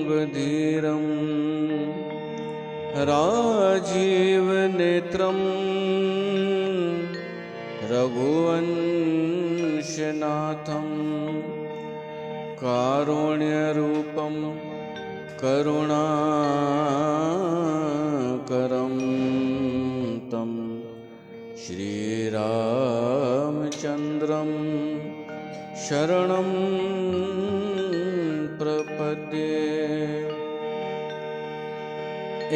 बधीरं राजीवनेत्रं रघुवंशनाथं कारुण्यरूपं करुणाकरं तं श्रीरामचन्द्रं शरणं प्रपद्ये।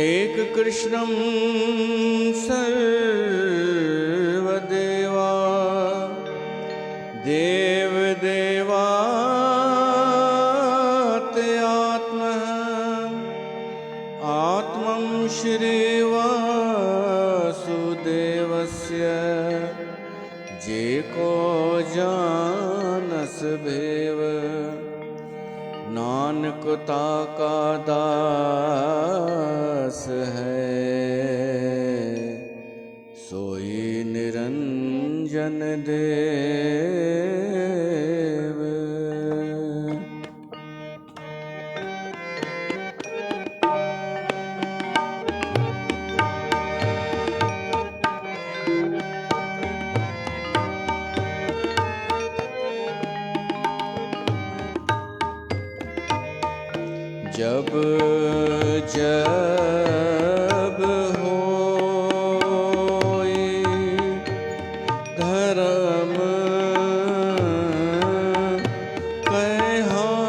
एक कृष्णं सर्वदेवा देवदेवात्यात्मः आत्मं श्रीवासुदेवस्य जेको जानस भेव नानक ताका दास है सोई निरंजन देव। जब जब होई धर्म कहानी,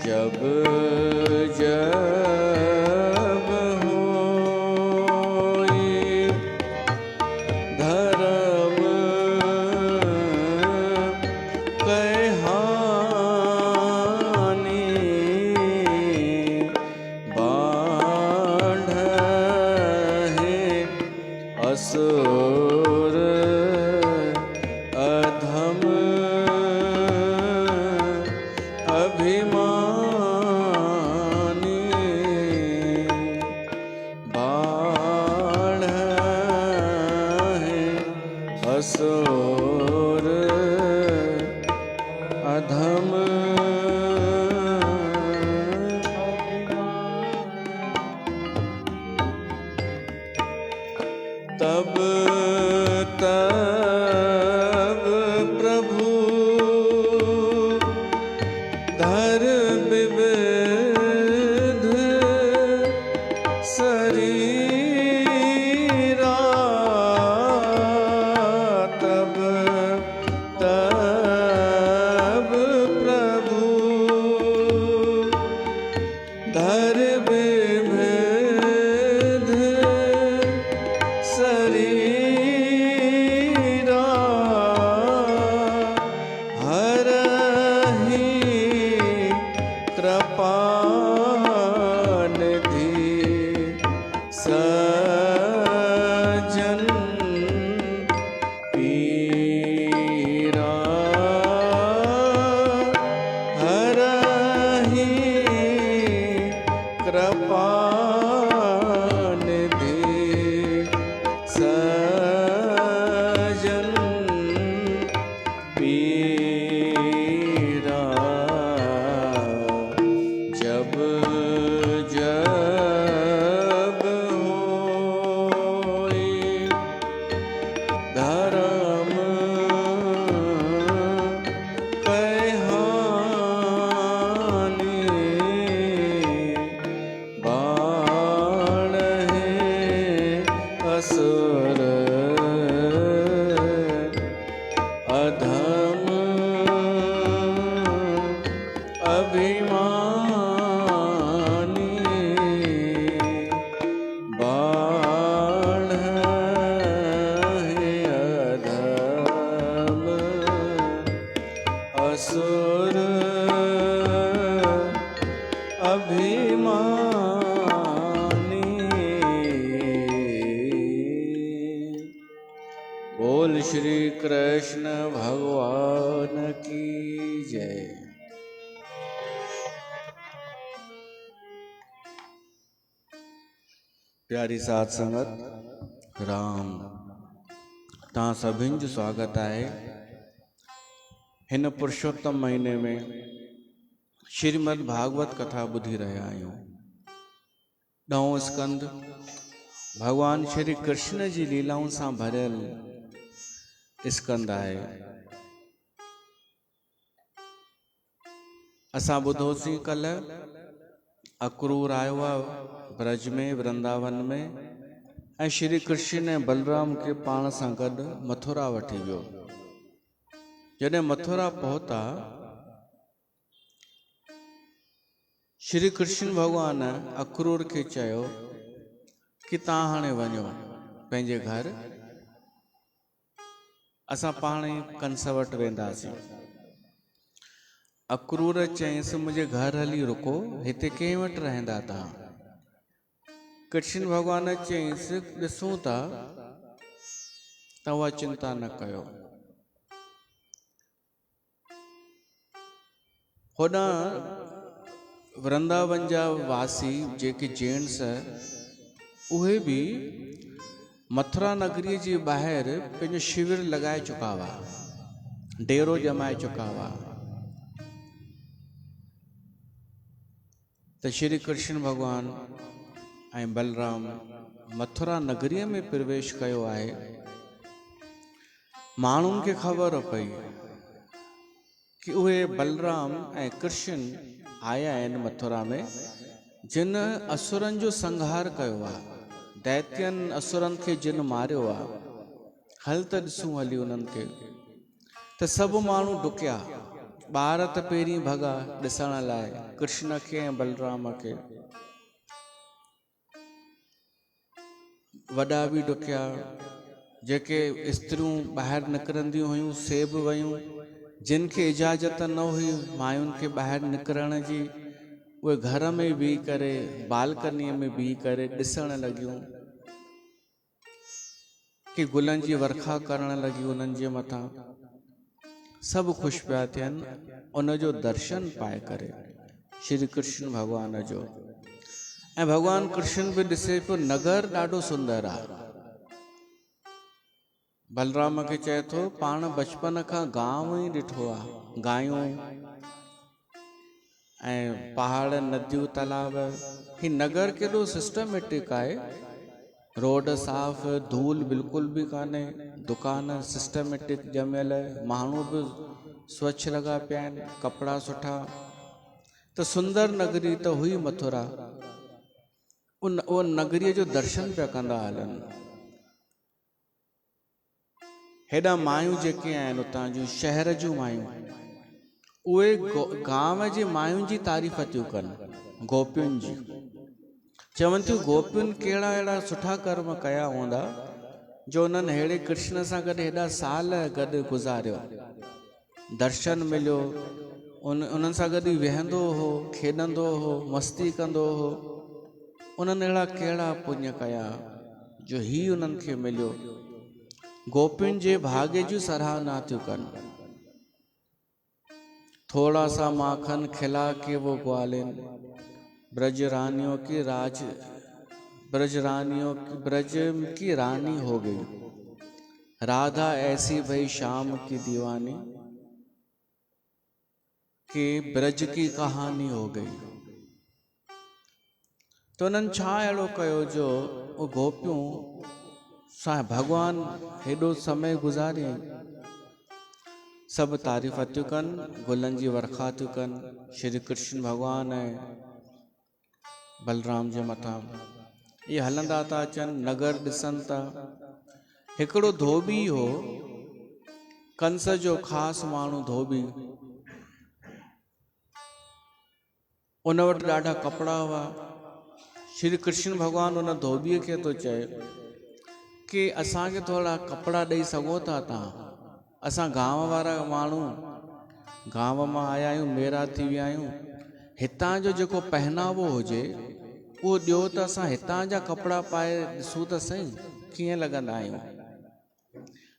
जब जब होई धर्म कहानी, बाढ़े असुर अधम अभिमानी, बाढ़े असुर अधम तब तब प्रभु धर विविध शरीरा, तब तब प्रभु धर विविध शरीरा, हरहि कृपानिधि सज्जन पीरा, हरहि कृपानिधि सज्जन पीरा। जब जब होई धर्म कहानी, बाढ़े असुर अधम अभिमानी, बाढ़े अधम असुर अभिमानी। बोल श्री कृष्ण भगवान की जय। प्यारी साध संगत राम ता सभिन जो स्वागत है। हिन पुरुषोत्तम महीने में श्रीमद् भागवत कथा ॿुधी रहिया आहियूं। 9 स्कंद भगवान श्री कृष्ण जी लीलाउं सां भरियल स्कंद आहे। असां ॿुधोसीं कल्ह अक्रूर आयो आहे ब्रज में वृंदावन में ऐं श्री कृष्ण ऐं बलराम खे पाण सां गॾु मथुरा वठी वियो। जॾहिं मथुरा पहुता, श्री कृष्ण भगवान अक्रूर खे चयो कि तव्हां हाणे वञो पंहिंजे घर, असां पाण ई कंस वटि वेंदासीं। अक्रूर चयईंसि मुंहिंजे घर हली रुको, हिते कंहिं वटि रहंदा तव्हां? कृष्ण भगवान चयईंसि ॾिसूं था, तव्हां चिंता न कयो। होॾां वृंदावन जा वासी जेके जेंट्स उहे बि मथुरा नगरीअ जे ॿाहिरि पंहिंजो शिविर लॻाए चुका हुआ, डेरो ॼमाए चुका हुआ। त श्री कृष्ण भगवान ऐं बलराम मथुरा नगरीअ में प्रवेश कयो आहे। माण्हुनि खे ख़बर पई कि उहे बलराम ऐं कृष्ण आया आहिनि मथुरा में, जिन असुरनि जो संहार कयो आहे, दैत्यनि असुरनि खे जिन मारियो आहे। हल त ॾिसूं हली उन्हनि खे। त सभु माण्हू डुकिया, ॿार त पहिरीं भॻा ॾिसण लाइ कृष्ण खे ऐं बलराम खे, वॾा बि डुकिया। जेके स्त्रियूं ॿाहिरि निकिरंदियूं हुयूं से बि वयूं, जिन खे इजाज़त न हुई मायुनि खे ॿाहिरि निकिरण जी, उहे घर में बीह करे बालकनीअ में बीह करे ॾिसण लॻियूं कि गुलनि जी वर्खा करण लॻियूं उन्हनि जे मथां। सभु ख़ुशि पिया थियनि उन जो दर्शन पाए करे श्री कृष्ण भगवान जो। ऐं भगवान कृष्ण बि ॾिसे पियो नगर ॾाढो सुंदर आहे। बलराम खे चए थो पाण बचपन खां गांव ई ॾिठो आहे, गायूं ऐं पहाड़ नदियूं तालाब। ही नगर केॾो सिस्टमेटिक आहे, रोड साफ़, धूल बिल्कुलु बि कान्हे, दुकान सिस्टमेटिक ॼमियल, माण्हू बि स्वच्छ लॻा पिया आहिनि, कपिड़ा सुठा। त सुंदर नगरी त हुई मथुरा। उन नगरीअ जो दर्शन पिया कंदा हलनि। हेॾा मायूं जेके आहिनि उतां जूं शहर जूं मायूं, उहे गांव जे मायुनि जी तारीफ़ थियूं कनि, गोपियुनि जी। चवनि थियूं गोपियुनि कहिड़ा अहिड़ा सुठा कर्म कया हूंदा जो उन्हनि अहिड़े कृष्ण सां गॾु हेॾा साल गॾु गुज़ारियो, दर्शन मिलियो, उन्हनि सां गॾु वेहंदो हो, खेॾंदो हो, मस्ती कंदो हो। उन्हनि अहिड़ा कहिड़ा पुण्य कया जो ही उन्हनि खे मिलियो। गोपियुनि जे भाग्य जी सराहना थियूं कनि। थोड़ा सा माखन खिला के वो ग्वालिन, ब्रज रानियों की ब्रज की रानी हो गई, राधा ऐसी भई शाम की दीवानी कि ब्रज की कहानी हो गई। तो उन्हनि छा अहिड़ो कयो जो वो गोपियूं सां भगवान हेॾो समय गुज़ारियईं। सभु तारीफ़ थियूं कनि, गुलनि जी वर्खा थियूं कनि श्री कृष्ण भगवान ऐं बलराम जे मथां। इहे हलंदा था अचनि, नगर ॾिसनि था। हिकिड़ो धोबी हो, कंस जो ख़ासि माण्हू धोबी। उन वटि ॾाढा कपिड़ा हुआ। श्री कृष्ण भगवान उन धोबीअ खे थो चए कि असांखे थोरा कपिड़ा ॾेई सघो था तव्हां? असां गांव वारा माण्हू, गांव मां आया आहियूं, मेरा थी विया आहियूं। हितां जो जेको पहनावो हुजे उहो ॾियो त असां हितां जा कपिड़ा पाए ॾिसूं त सही कीअं लॻंदा आहियूं।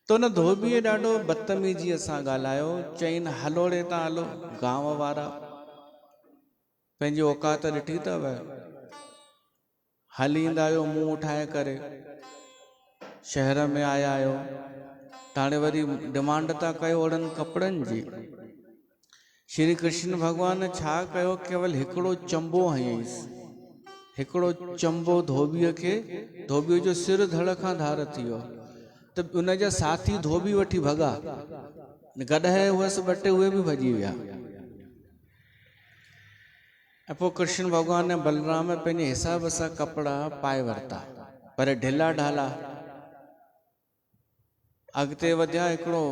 त उन धोबीअ ॾाढो बदतमीज़ीअ सां ॻाल्हायो। चईनि हलोड़े था हलो, गांव वारा पंहिंजी औकात ॾिठी अथव, हली ईंदा आहियो मुंहुं ठाहे करे, शहर में आया आहियो, हाणे वरी डिमांड था कयो ओड़नि कपिड़नि जी। श्री कृष्ण भगवान छा कयो, केवल हिकिड़ो चंबो हयईंसि, हिकिड़ो चंबो धोबीअ खे, धोबीअ जो सिर धड़ खां धार थी वियो, त उन जा साथी धोबी वठी भॻा, गॾहि हुअसि ॿ टे उहे बि भॼी विया। ऐं पोइ कृष्ण भॻवान ने बलराम पंहिंजे हिसाब सां कपिड़ा पाए वरिता, पर ढिला ढाला। अॻिते वधिया, हिकिड़ो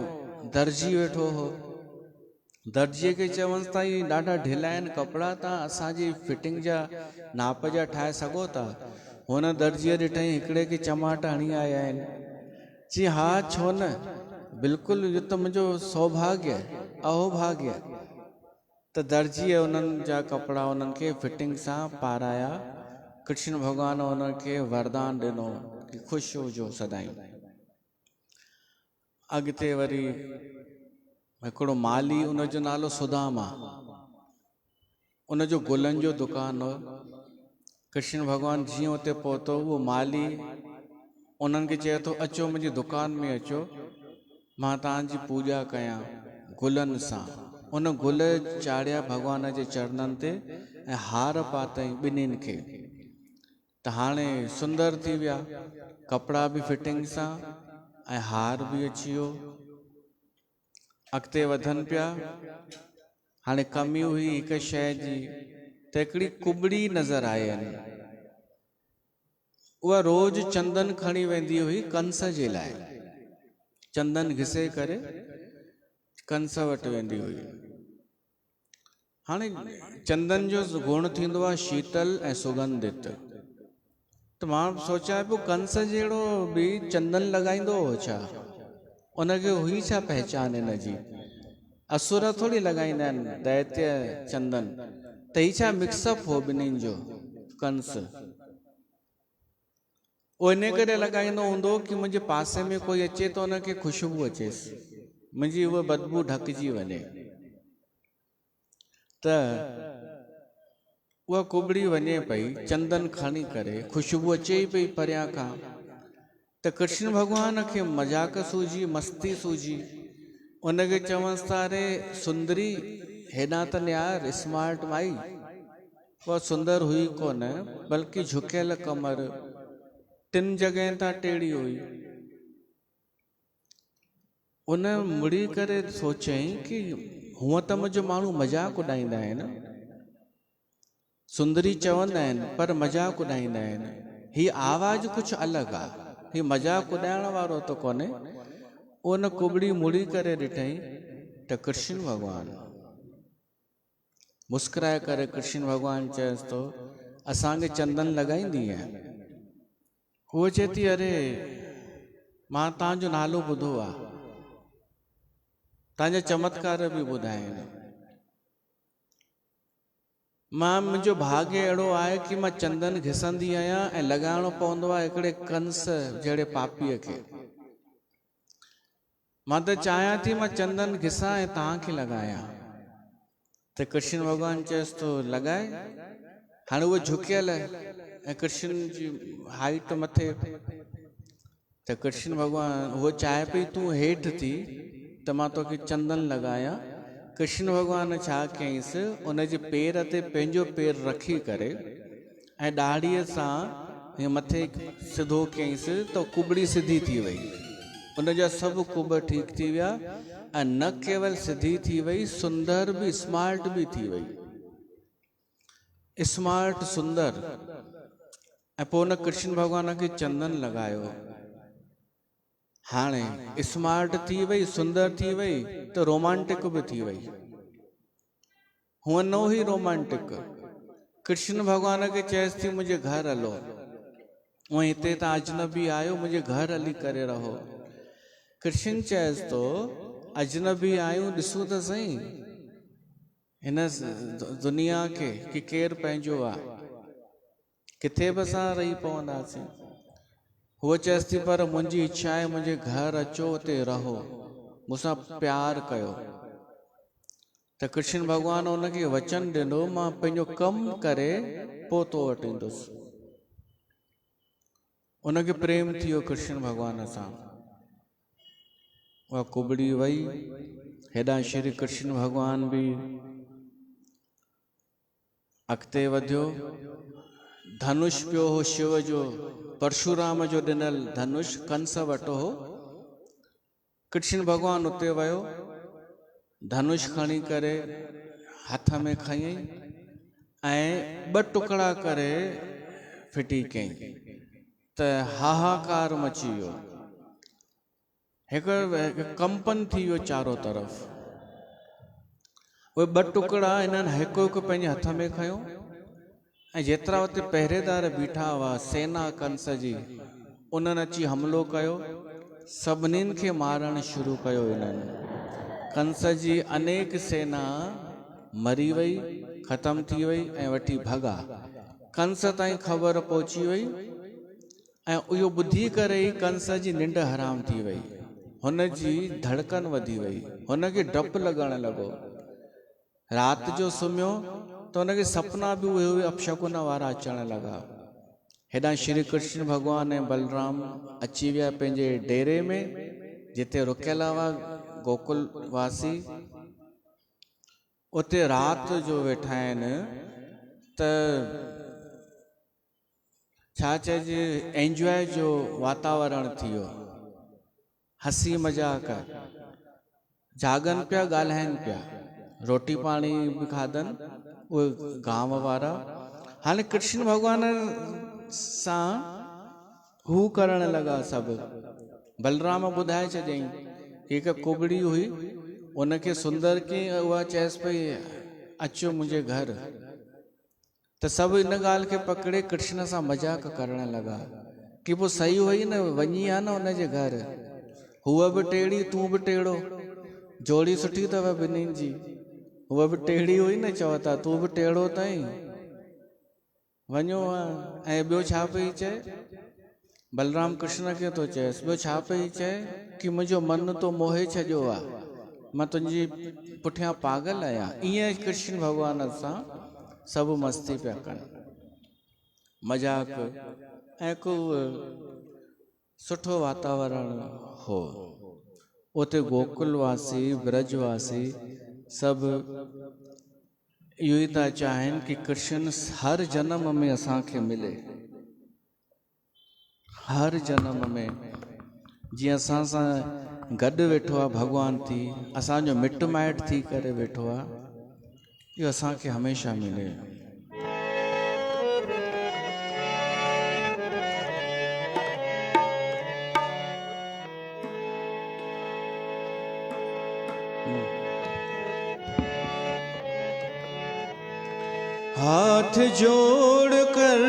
दर्जी वेठो हो, दर्जीअ खे चवनिसि था इहे ॾाढा ढिला आहिनि कपिड़ा, तव्हां असांजी फिटिंग जा नाप जा ठाहे सघो था? हुन दर्जीअ ॾिठईं हिकिड़े खे चमाट हणी आया आहिनि। जी हा, छो न, बिल्कुलु, इहो त मुंहिंजो सौभाग्य अहोभाग्य। त दर्जीअ उन्हनि जा कपिड़ा उन्हनि खे फिटिंग सां पाराया। कृष्ण भॻवान उनखे वरदान ॾिनो कि ख़ुशि हुजो सदाईं। अॻिते वरी हिकिड़ो माली, उनजो नालो सुदामा, उनजो गुलनि जो दुकानु हो। कृष्ण भॻवान जीअं उते पहुतो, उहो माली उन्हनि खे चए थो अचो मुंहिंजी दुकान में अचो, मां तव्हांजी पूॼा कयां गुलनि सां। उन गुल चाढ़िया भॻवान जे चरणनि ते ऐं हार पातईं ॿिन्हिनि खे, त हाणे सुंदर थी विया, कपिड़ा बि फिटिंग सां ऐं हार बि अची वियो। अॻिते वधनि पिया, हाणे कमी हुई हिकु शइ जी, त हिकिड़ी कुबड़ी नज़र आयनि। उहा रोज़ चंदन खणी वेंदी हुई कंस जे लाइ, चंदन घिसे करे कंस वटि वेंदी हुई। हाणे चंदन जो गुण थींदो आहे शीतल ऐं सुगंधित, त मां सोचियां पियो कंस जहिड़ो बि चंदन लॻाईंदो हो छा? उनखे हुई छा पहचान हिन जी? असुर थोड़ी लॻाईंदा आहिनि दैत्य चंदन, त ही छा मिक्सअप हो ॿिन्हिनि जो कंस? उहो इन करे लॻाईंदो हूंदो कि मुंहिंजे पासे में कोई अचे त उनखे ख़ुशबू अचेसि, मुंहिंजी उहा बदबू ढकिजी वञे। त उहा कुबड़ी वञे पई चंदन खणी करे, ख़ुशबू अचे ई पई परियां खां, त कृष्ण भॻवान खे मज़ाक सूझी, मस्ती सूझी। उनखे चवनिसि था, अरे सुंदरी हेॾां त निहार, स्मार्ट माई। उहा सुंदर हुई कोन, बल्कि झुकियल कमर, 3 जॻह तां टेड़ी हुई। उन मुड़ी करे सोचईं कि हूअं त मुंहिंजो माण्हू मज़ाक उॾाईंदा आहिनि, सुंदरी चवंदा आहिनि पर मज़ाक उॾाईंदा आहिनि, ही आवाज़ कुझु अलॻि आहे, ही मज़ाक उॾाइण वारो त कोन्हे। उन कुबड़ी मुड़ी करे ॾिठईं त कृष्ण भॻवान मुस्कुराए करे कृष्ण भॻवान चएसि थो, असांखे चंदन लॻाईंदी आहे? उहो चए थी, अरे मां तव्हांजो नालो ॿुधो आहे, तव्हांजा चमत्कार बि ॿुधा आहिनि, मां मुंहिंजो भाग्य अहिड़ो आहे कि मां चंदन घिसंदी आहियां ऐं लॻाइणो पवंदो आहे हिकिड़े कंस जहिड़े पापीअ खे। मां त चाहियां थी मां चंदन घिसां ऐं तव्हांखे लॻायां। त कृष्ण भॻवान चएसि थो लॻाए। हाणे उहो झुकियल ऐं कृष्ण जी हाइट मथे, त कृष्ण भॻवान उहो चाहे पई तूं हेठि थी त मां तोखे चंदन लॻायां। कृष्ण भॻवान छा कयईंसि, उनजे पेर ते पंहिंजो पेर रखी करे ऐं ॾाढ़ीअ सां हीअं मथे सिधो कयईंसि त कुबड़ी सिधी थी वई। उनजा सभु कुब ठीक थी विया ऐं न केवल सिधी थी वई, सुंदर बि, स्मार्ट बि थी वई, स्मार्ट सुंदर। ऐं पोइ उन कृष्ण भॻवान खे चंदन लॻायो। हाणे स्मार्ट थी वई, सुंदर थी वई, त रोमांटिक बि थी वई। हुअं न हुई रोमांटिक। कृष्ण भॻवान खे चएसि थी मुंहिंजे घर हलो, उहो हिते तव्हां अजनबी आहियो, मुंहिंजे घर हली करे रहो। कृष्ण चएसि थो अजनबी आहियूं, ॾिसूं त सही हिन दुनिया खे कि केरु पंहिंजो आहे, किथे बि असां रही पवंदासीं। उहो चएसि थी पर मुंहिंजी इच्छा आहे मुंहिंजे घर अचो, उते रहो, मूंसां प्यार कयो। त कृष्ण भॻवान उनखे वचन ॾिनो, मां पंहिंजो कमु करे पोइ तो वटि ईंदुसि। उनखे प्रेम थी वियो कृष्ण भॻवान सां। उहा कुबड़ी वई, हेॾां श्री कृष्ण भॻवान बि अॻिते वधियो, धनुष पियो हो शिव जो, परशुराम जो ॾिनल धनुष कंस वटो हो। कृष्ण भगवान उते वियो, धनुष खणी करे हथ में खयईं ऐं 2 टुकड़ा करे फिटी कयईं त हाहाकार मची वियो, हिकु कंपन थी वियो चारों तरफ़। उहे 2 टुकड़ा इन्हनि हिकु हिकु पंहिंजे हथ में खयो ऐं जेतिरा उते पहिरेदार बीठा हुआ सेना कंस जी, उन्हनि अची हमिलो कयो, सभिनीनि खे मारणु शुरू कयो। इन्हनि कंस जी अनेक सेना मरी वई, ख़त्म थी वई ऐं वठी भगा। कंस ताईं ख़बर पहुची वई ऐं इहो ॿुधी करे ई कंस जी निंड हराम थी वई, हुन जी धड़कन वधी वई, हुनखे डपु लॻणु लॻो। राति जो सुम्हियो त हुनखे सपना बि उहे अपशकुन वारा अचणु लॻा। हेॾां श्री कृष्ण भॻवान ऐं बलराम अची विया पंहिंजे डेरे में, जिते रुकियल हुआ गोकुल वासी। उते राति जो वेठा आहिनि त छा चइजे, एंजॉय जो वातावरण थी वियो, हसी मजाक, जागनि पिया, ॻाल्हाइनि पिया, रोटी पाणी बि खाधनि उहे गांव वारा। हाणे कृष्ण भगवान सां हू करण लॻा सभु। बलराम ॿुधाए छॾियईं, हिकु कुबड़ी हुई, उनखे सुंदर की उहा चएसि पई अचो मुंहिंजे घर। त सभु इन ॻाल्हि खे पकड़े कृष्ण सां मजाक करण लॻा कि पोइ सही हुई न, वञी आहे न हुनजे घर, हूअ बि टेड़ी तूं बि टेड़ो, जोड़ी सुठी अथव ॿिन्हिनि जी, हूअ बि टेड़ी हुई न, चओ था तूं बि टेड़ो अथई, वञो। ऐं ॿियो छा पई चए, बलराम कृष्ण खे थो चएसि, ॿियो छा पई चए कि मुंहिंजो मन तो मोहे छॾियो आहे, मां तुंहिंजी पुठियां पागल आहियां। ईअं कृष्ण भॻवान सां सभु मस्ती पिया कनि, मजाक ऐं को सुठो वातावरण हो। उते गोकुलवासी ब्रजवासी सभु इहो ई था चाहिनि कि कृष्ण हर जन्म में असांखे मिले, हर जन्म में जीअं असां सां गॾु वेठो आहे भॻवान थी, असांजो मिट माइट थी करे वेठो आहे, इहो असांखे हमेशह मिले। हाथ जोड़ कर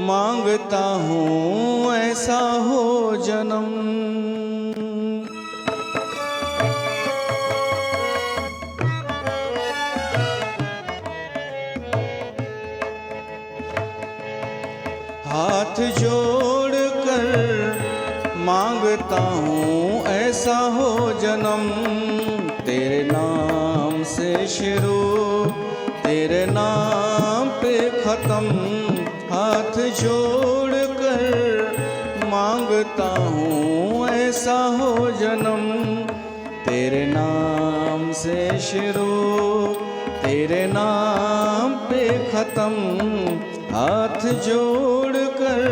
मांगता हूँ ऐसा हो जन्म, हाथ जोड़ कर मांगता हूँ ऐसा हो जन्म, तेरे नाम से शुरू तेरे नाम पे खत्म, हाथ जोड़ कर मांगता हूँ ऐसा हो जन्म, तेरे नाम से शुरू तेरे नाम पे खत्म, हाथ जोड़ कर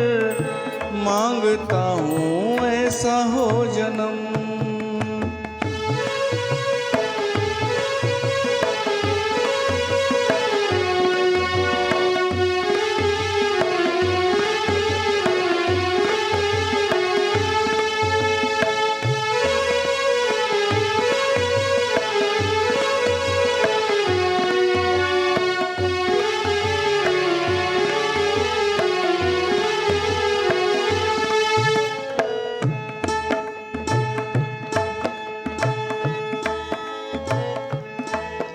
मांगता हूँ ऐसा हो जन्म।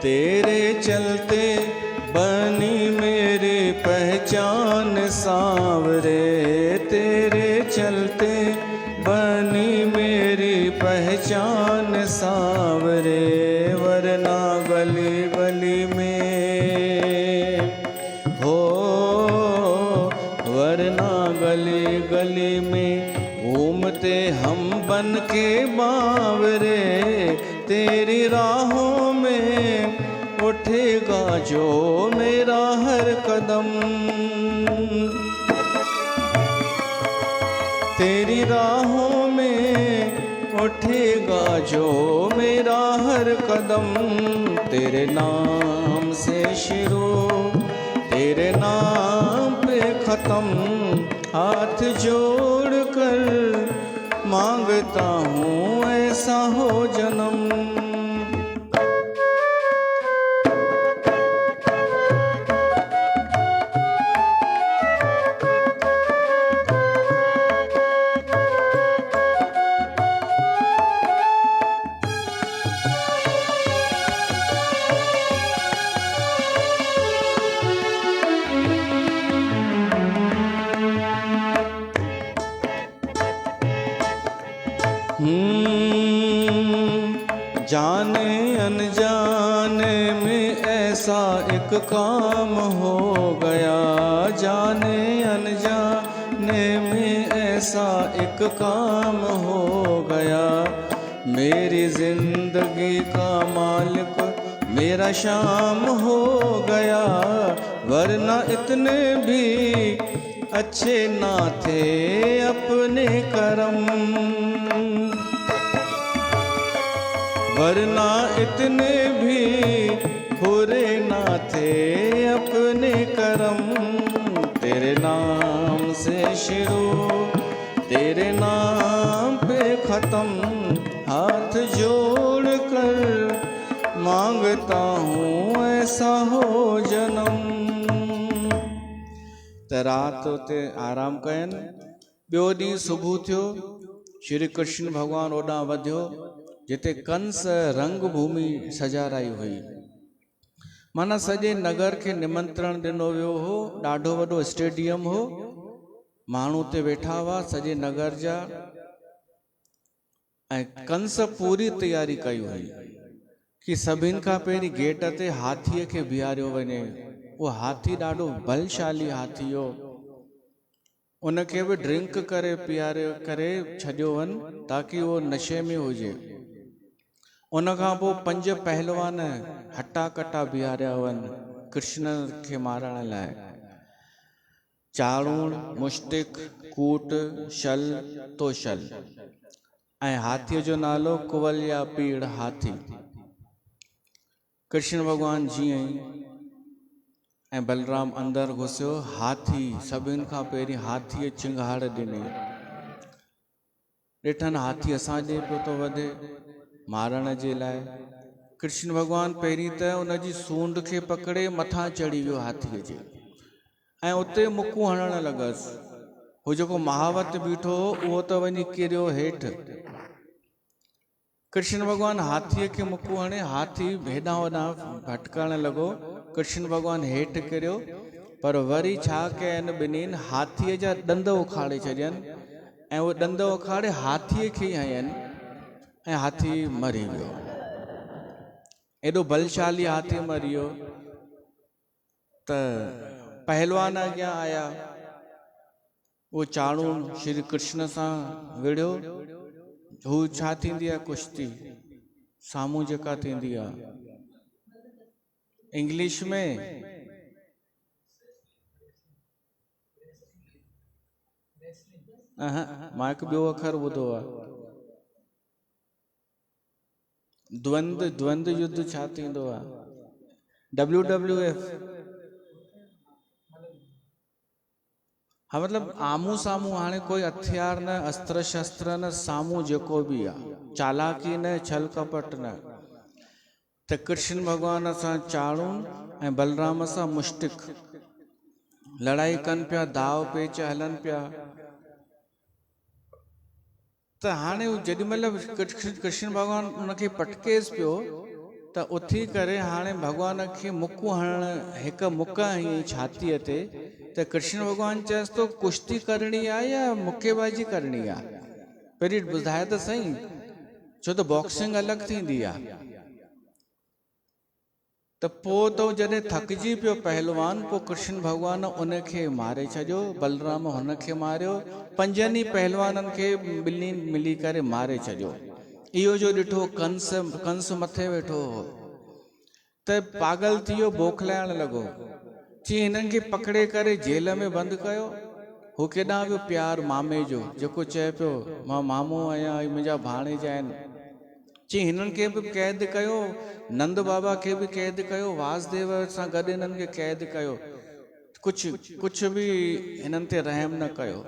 तेरे चलते बनी मेरी पहचान सांवरे, तेरे चलते बनी मेरी पहचान सांवरे, वरना गली गली में हो, वरना गली गली में घूमते हम बन के बावरे, तेरी राहों में उठ उठेगा जो मेरा हर कदम, तेरी राहों में उठेगा जो मेरा हर कदम, तेरे नाम से शुरू तेरे नाम पे खत्म, हाथ जोड़ कर मांगता हूँ ऐसा हो जन्म। जाने अनजाने में ऐसा एक काम हो गया, जाने अनजाने में ऐसा एक काम हो गया, मेरी जिंदगी का मालिक मेरा शाम हो गया, वरना इतने भी अच्छे ना थे अपने करम, वरना इतने भी बुरे ना थे अपने करम, तेरे नाम से शुरू तेरे नाम पे खत्म, हाथ जोड़ कर मांगता हूँ ऐसा हो जन्म। त रात उते आराम कयनि। ॿियो ॾींहुं सुबुह थियो, श्री कृष्ण भगवान ओॾां वधियो जिते कंस रंग भूमि सजाराई हुई। माना सॼे नगर खे निमंत्रण ॾिनो वियो हो, ॾाढो वॾो स्टेडियम हो, माण्हू उते वेठा हुआ सॼे नगर जा, ऐं कंस पूरी तैयारी कई हुई कि सभिनि खां पहिरीं गेट ते हाथीअ खे बीहारियो वञे। उहो हाथी ॾाढो बलशाली हाथी हो, उनखे बि ड्रिंक करे पीआरे करे छॾियो वञ ताकि उहो नशे में हुजे। उन खां पोइ 5 पहलवान हटा कटा बीहारिया वञ कृष्ण खे मारण लाइ। चाड़ूण, मुश्तिक, कूट, शल, तोशल, ऐं हाथीअ जो नालो कुवल या पीड़ हाथी। कृष्ण भगवान जीअं ई ऐं बलराम अंदर घुसियो, हाथी सभिनि खां पहिरीं हाथीअ चिंगाड़ ॾिनी। ॾिठनि हाथी असां ॾे पियो थो वधे मारण जे लाइ। कृष्ण भगवान पहिरीं त उनजी सूंड खे पकड़े मथां चढ़ी वियो हाथीअ जे, ऐं उते मुकूं हणण लॻसि। हू जेको महावत बीठो हो उहो त वञी किरियो हेठि। कृष्ण भगवान हाथीअ खे मुकूं हणे, हाथी हेॾां होॾां भटकण लॻो। कृष्ण भगवान हेठि किरियो, पर वरी छा कयनि ॿिन्हिनि, हाथीअ जा ॾंद उखाड़े छॾियनि ऐं उहे ॾंद उखाड़े हाथीअ खे ई हयनि ऐं हाथी मरी वियो। एॾो बलशाली हाथी मरी वियो त पहलवान अॻियां आया। उहो चाणूं श्री कृष्ण सां विढ़ियो। हू छा थींदी आहे कुश्ती, साम्हूं जेका थींदी आहे इंग्लिश में मां हिकु ॿियो अखर ॿुधो आहे, द्वंद्व युद्ध छा थींदो आहे, WWF। हाँ, मतलब आमू साम्हूं हाणे कोई हथियार न, अस्त्र शस्त्र न, साम्हूं जेको बि आहे, चालाकी न, छल कपट न। त कृष्ण भगवान सां चाणूं ऐं बलराम सां मुश्तिक लड़ाई कनि पिया, दाव पेच हलनि पिया। त हाणे जेॾीमहिल कृष्ण भगवान उनखे पटकेस पियो त उथी करे हाणे भगवान खे मुकूं हणण, हिकु मुक हई छातीअ ते। त कृष्ण भगवान चयसि तो कुश्ती करणी आहे या मुक्केबाजी करणी आहे, पहिरीं ॿुधाए त सही, छो त बॉक्सिंग अलॻि थींदी आहे। त पोइ तो जॾहिं थकिजी पियो पहलवान, पोइ कृष्ण भगवान उनखे मारे छॾियो, बलराम हुनखे मारियो, 5 ई पहलवाननि खे ॿिन्ही मिली करे मारे छॾियो। इहो जो ॾिठो कंस मथे वेठो हो, त पागल थी वियो, बौखलाइण लॻो। चई हिननि खे पकड़े करे जेल में बंदि कयो। हू केॾां वियो प्यार मामे जो, जेको चए पियो मां मामो आहियां, मुंहिंजा भाणेजा आहिनि। चई हिननि खे बि क़ैद कयो, नंद बाबा खे बि क़ैद कयो, वासुदेव सां गॾु हिननि खे क़ैद कयो, कुझु बि हिननि ते रहम न कयो।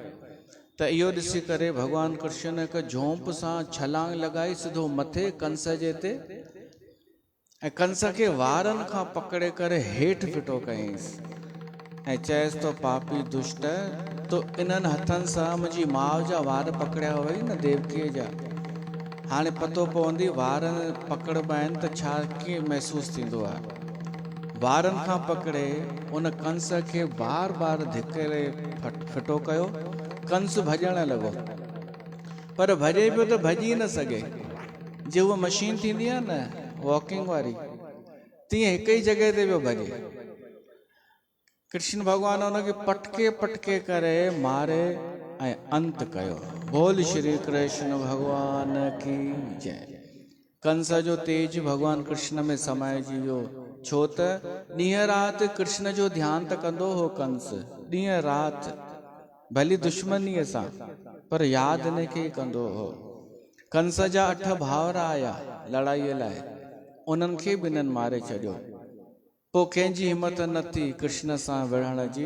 त इहो ॾिसी करे भॻवानु कृष्ण हिकु झोंप सां छलांग लॻाई सिधो मथे कंस जे ते, ऐं कंस खे वारनि खां पकड़े करे हेठि फिटो कयईंसि ऐं चयसि तो पापी दुष्ट, तो इन्हनि हथनि सां मुंहिंजी माउ जा वार पकड़िया हुअई न, देवकीअ जा। हाणे पतो पवंदी वारनि पकड़बा आहिनि त छा कीअं महसूसु थींदो आहे। वारनि खां पकड़े उन कंस खे बार बार धिके फिटो कयो। कंस भॼण लॻो, पर भॼे पियो त भॼी न सघे। जे उहा मशीन थींदी आहे न वॉकिंग वारी, तीअं हिकु ई जॻह ते पियो भॼे। कृष्ण भॻवानु हुनखे पटके पटके करे मारे ऐं अंत कयो। बोल श्री कृष्ण भगवान की जय। कंस जो तेज भगवान कृष्ण में समाइजी वियो, छो त ॾींहं राति कृष्ण जो ध्यानु त कंदो हो कंस, ॾींहं राति भली दुश्मनीअ सां, पर यादि हिनखे कंदो हो। कंस जा 8 भाउर आया लड़ाईअ लाइ, उन्हनि खे बि हिननि मारे छॾियो। पोइ कंहिंजी हिमत न थी कृष्ण सां विढ़ण जी,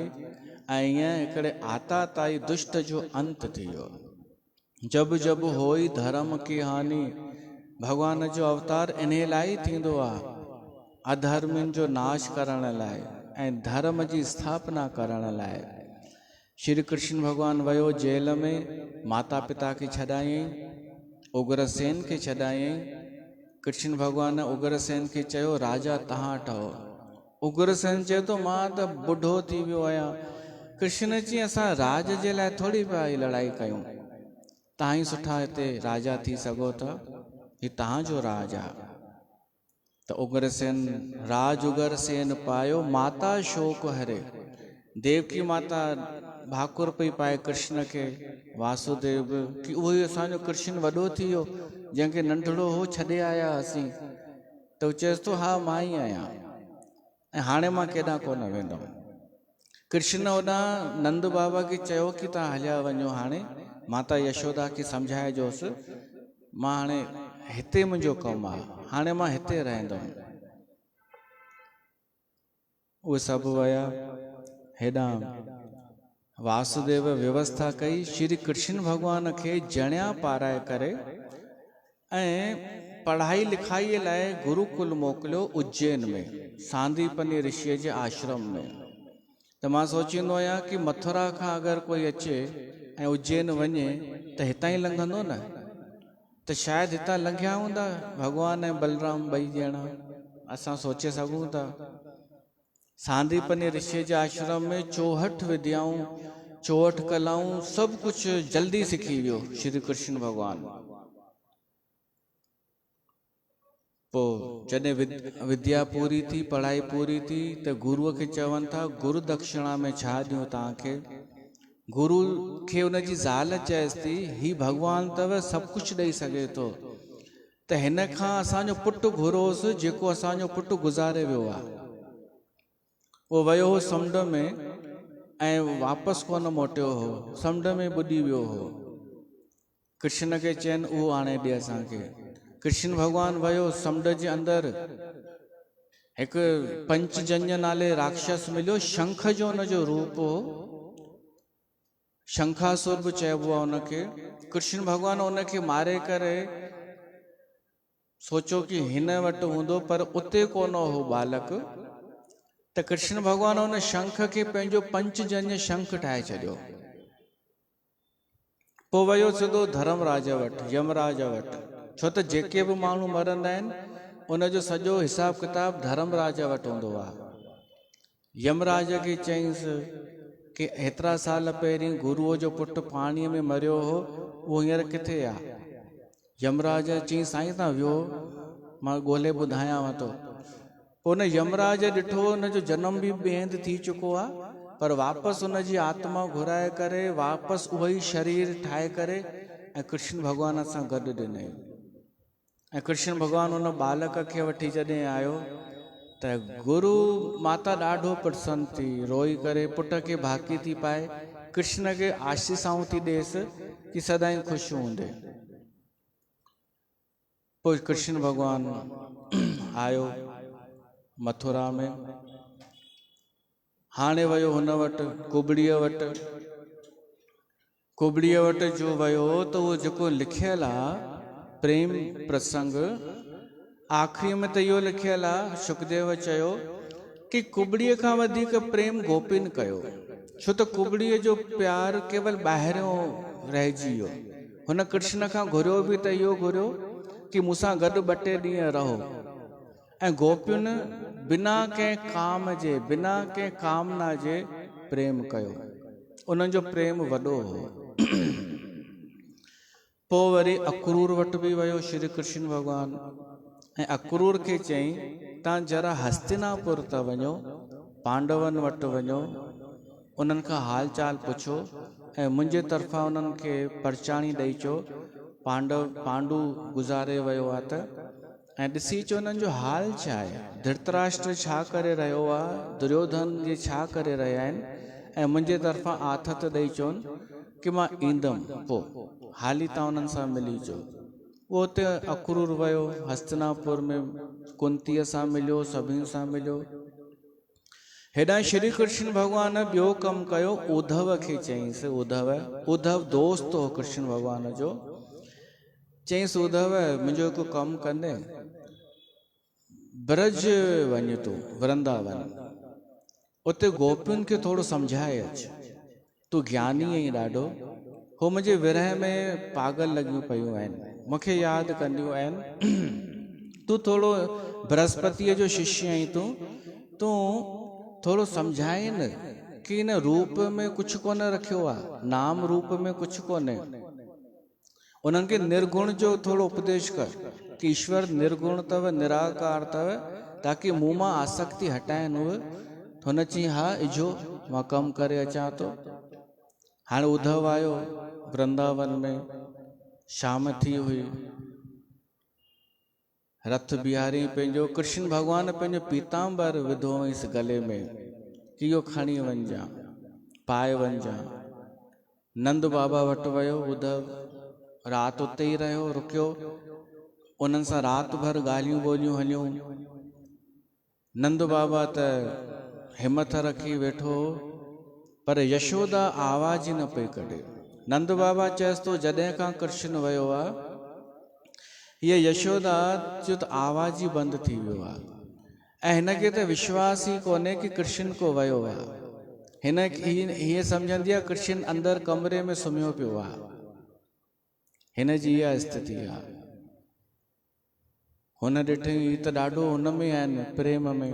ऐं ईअं हिकिड़े आताताई दुष्ट जो अंत थी वियो। जब जब होई धर्म की हानि, भगवान जो अवतार इन लाइ थींदो आहे, अधर्मियुनि जो नाश करण लाइ ऐं धर्म जी स्थापना करण लाइ। श्री कृष्ण भगवानु वियो जेल में, माता पिता खे छॾायईं, उग्रसेन खे छॾायईं। कृष्ण भगवानु उग्रसेन खे चयो राजा तव्हां ठहो। उग्रसेन चए थो मां त बुढ़ो थी वियो आहियां। कृष्ण चई असां राज जे लाइ थोरी पिया ही लड़ाई कयूं, तव्हां ई सुठा हिते राजा थी सघो था, ही तव्हांजो राज आहे। त उग्रसेन राज उग्रसेन पायो, माता शोक हरे। देवकी माता भाकुर पई पाए कृष्ण खे, वासुदेव कि उहो ई असांजो कृष्ण वॾो थी वियो जंहिंखे नंढड़ो हो छॾे आया हुआसीं। त हू चएसि थो हा मां ई आहियां ऐं हाणे मां केॾां कोन वेंदुमि। कृष्ण होॾां नंद बाबा खे चयो कि तव्हां हलिया वञो, हाणे माता यशोदा खे सम्झाइजोसि मां हाणे हिते मुंहिंजो कमु आहे, हाणे मां हिते रहंदुमि। उहे सभु विया। हेॾां वासुदेव व्यवस्था कई, श्री कृष्ण भगवान खे जणिया पाराए करे ऐं पढ़ाई लिखाईअ लाइ गुरुकुल मोकिलियो उज्जैन में, सांदीपनी ऋषिअ जे आश्रम में। त मां सोचींदो आहियां कि मथुरा खां अगरि कोई अचे ऐं उज्जैन वञे त हितां ई लंघंदो न, त शायदि हितां लंघिया हूंदा भगवान ऐं बलराम ॿई ॼणा, असां सोचे सघूं था। सांदीपनी ऋषि जे आश्रम में 64 विद्याऊं 64 कलाऊं सभु कुझु जल्दी सिखी वियो श्री कृष्ण भगवानु। पोइ जॾहिं विद्या पूरी थी, पढ़ाई पूरी थी, त गुरुअ खे चवनि था गुरु दक्षिणा में छा ॾियूं तव्हांखे। गुरु खे उनजी ज़ाल चएसि थी ही भगवानु अथव, सभु कुझु ॾेई सघे थो, त हिन खां असांजो पुटु घुरोसि जेको असांजो पुटु गुज़ारे वियो आहे। उहो वियो हो समुंड में ऐं वापसि कोन मोटियो हो, समुंड में ॿुॾी वियो हो। कृष्ण खे चयनि उहो आणे ॾे असांखे। कृष्ण भगवानु वियो समुंड जे अंदरि, हिकु पंचजन्य नाले राक्षस मिलियो, शंख जो हुनजो रूप हो, शंखासुर बि चइबो आहे हुनखे। कृष्ण भगवानु हुनखे मारे करे सोचो कि हिन वटि हूंदो, पर उते कोन हो बालक। त कृष्ण भगवानु हुन शंख खे पंहिंजो पंचजन्य शंख ठाहे छॾियो। पोइ वियो सिधो धर्मराज वटि, यमराज वटि, छो त जेके बि माण्हू मरंदा आहिनि उनजो सॼो हिसाब किताब धर्मराज वटि हूंदो आहे। यमराज खे चईंसि कि हेतिरा साल पहिरीं गुरुअ जो पुटु पाणीअ में मरियो हो, उहो हींअर किथे आहे। यमराज चई साईं तव्हां वियो, मां ॻोल्हे ॿुधायांव थो। पोइ हुन यमराज ॾिठो हुनजो जनम बि ॿिए हंधि थी चुको आहे, पर वापसि हुनजी आत्मा घुराए करे वापसि उहो ई शरीर ठाहे करे ऐं कृष्ण भगवान सां गॾु ॾिनई। ऐं कृष्ण भगवानु हुन बालक खे वठी जॾहिं आयो त गुरु माता ॾाढो प्रसन्न थी, रोई करे पुट खे भाकी थी पाए, कृष्ण खे आशीसाऊं थी ॾेसि कि सदाईं ख़ुशि हूंदे। पोइ कृष्ण भगवान आयो मथुरा में, हाणे वियो हुन वटि कुबड़ीअ वटि जो वियो त उहो जेको लिखियलु आहे प्रेम प्रसंग, आख़िरी में त इहो लिखियलु आहे, सुखदेव चयो कि कुबड़ीअ खां वधीक प्रेम गोपिन कयो, छो त कुबड़ीअ जो प्यार केवल ॿाहिरियों रहिजी वियो। हुन कृष्ण खां घुरियो बि त इहो घुरियो कि मूंसां गॾु 2 टे ॾींहं रहो। ऐं गोपियुनि बिना कंहिं काम जे, बिना कंहिं कामना जे प्रेम कयो, उन्हनि जो प्रेम वॾो हो। पोइ वरी अक्रूर वटि बि वियो श्री कृष्ण भगवान, ऐं अक्रूर खे चयईं तव्हां जरा हस्तिनापुर त वञो, पांडवनि वटि वञो, उन्हनि खां हाल चाल पुछो ऐं मुंहिंजे तरफ़ां उन्हनि खे परचाणी ॾेई चो पांडु गुज़ारे वियो आहे त, ऐं ॾिसी अचो उन्हनि जो हाल छा आहे, धृतराष्ट्र छा करे रहियो आहे, दुर्योधन जे छा करे रहिया आहिनि, ऐं मुंहिंजे तरफ़ां आथत ॾेई चवनि कि मां ईंदुमि, पोइ हाली तव्हां उन्हनि सां मिली अचो। उहो हुते अक्रूर वियो, हस्तिनापुर में कुंतीअ सां मिलियो, सभिनी सां मिलियो। हेॾां श्री कृष्ण भगवान ॿियो कमु कयो, उद्धव खे चयईंसि, उद्धव दोस्त हो कृष्ण भगवान जो, चयईंसि उद्धव मुंहिंजो हिकु कमु कंदे, ब्रज वञ तूं वृंदावन, उते गोपियुनि खे थोरो सम्झाए अच, तूं ज्ञानी आहीं ॾाढो, हो मुंहिंजे विरह में पागल लॻियूं पियूं आहिनि, मूंखे यादि कंदियूं आहिनि, तूं थोरो बृहस्पतिअ जो शिष्य आहीं, तूं थोरो सम्झाए न कि इन रूप में कुझु कोन रखियो आहे, नाम रूप में कुझु कोन्हे। उन्हनि खे निर्गुण जो थोरो उपदेश कर कि ईश्वर निर्गुण अथव, निराकार अथव, ताकि मूं मां आसक्ति हटाइनि उहे। हुन चई हा इजो मां कमु करे अचां थो। हाणे उद्धव आयो वृंदावन में, शाम थी हुई, रथ बिहारी पंहिंजो, कृष्ण भगवान पंहिंजो पीताम्बर विधो हुअसि गले में कि इहो खणी वञिजां, पाए वञिजां। नंद बाबा वटि वियो उद्धव, राति उते ई रहियो, रुकियो, उन्हनि सां राति भर ॻाल्हियूं ॿोलियूं हलियूं। नंद बाबा त हिमत रखी वेठो, पर यशोदा आवाज़ ई न पई कढे। नंद बाबा चएसि थो जॾहिं खां कृष्ण वियो आहे, हीअ यशोदा जो त आवाज़ ई बंदि थी वियो आहे, ऐं हिनखे त विश्वास ई कोन्हे कि कृष्ण को वियो आहे। हीअं सम्झंदी आहे कृष्ण अंदरि कमरे में सुम्हियो पियो आहे, हिन जी इहा स्थिति आहे। हुन ॾिठई त ॾाढो हुन में आहिनि, प्रेम में।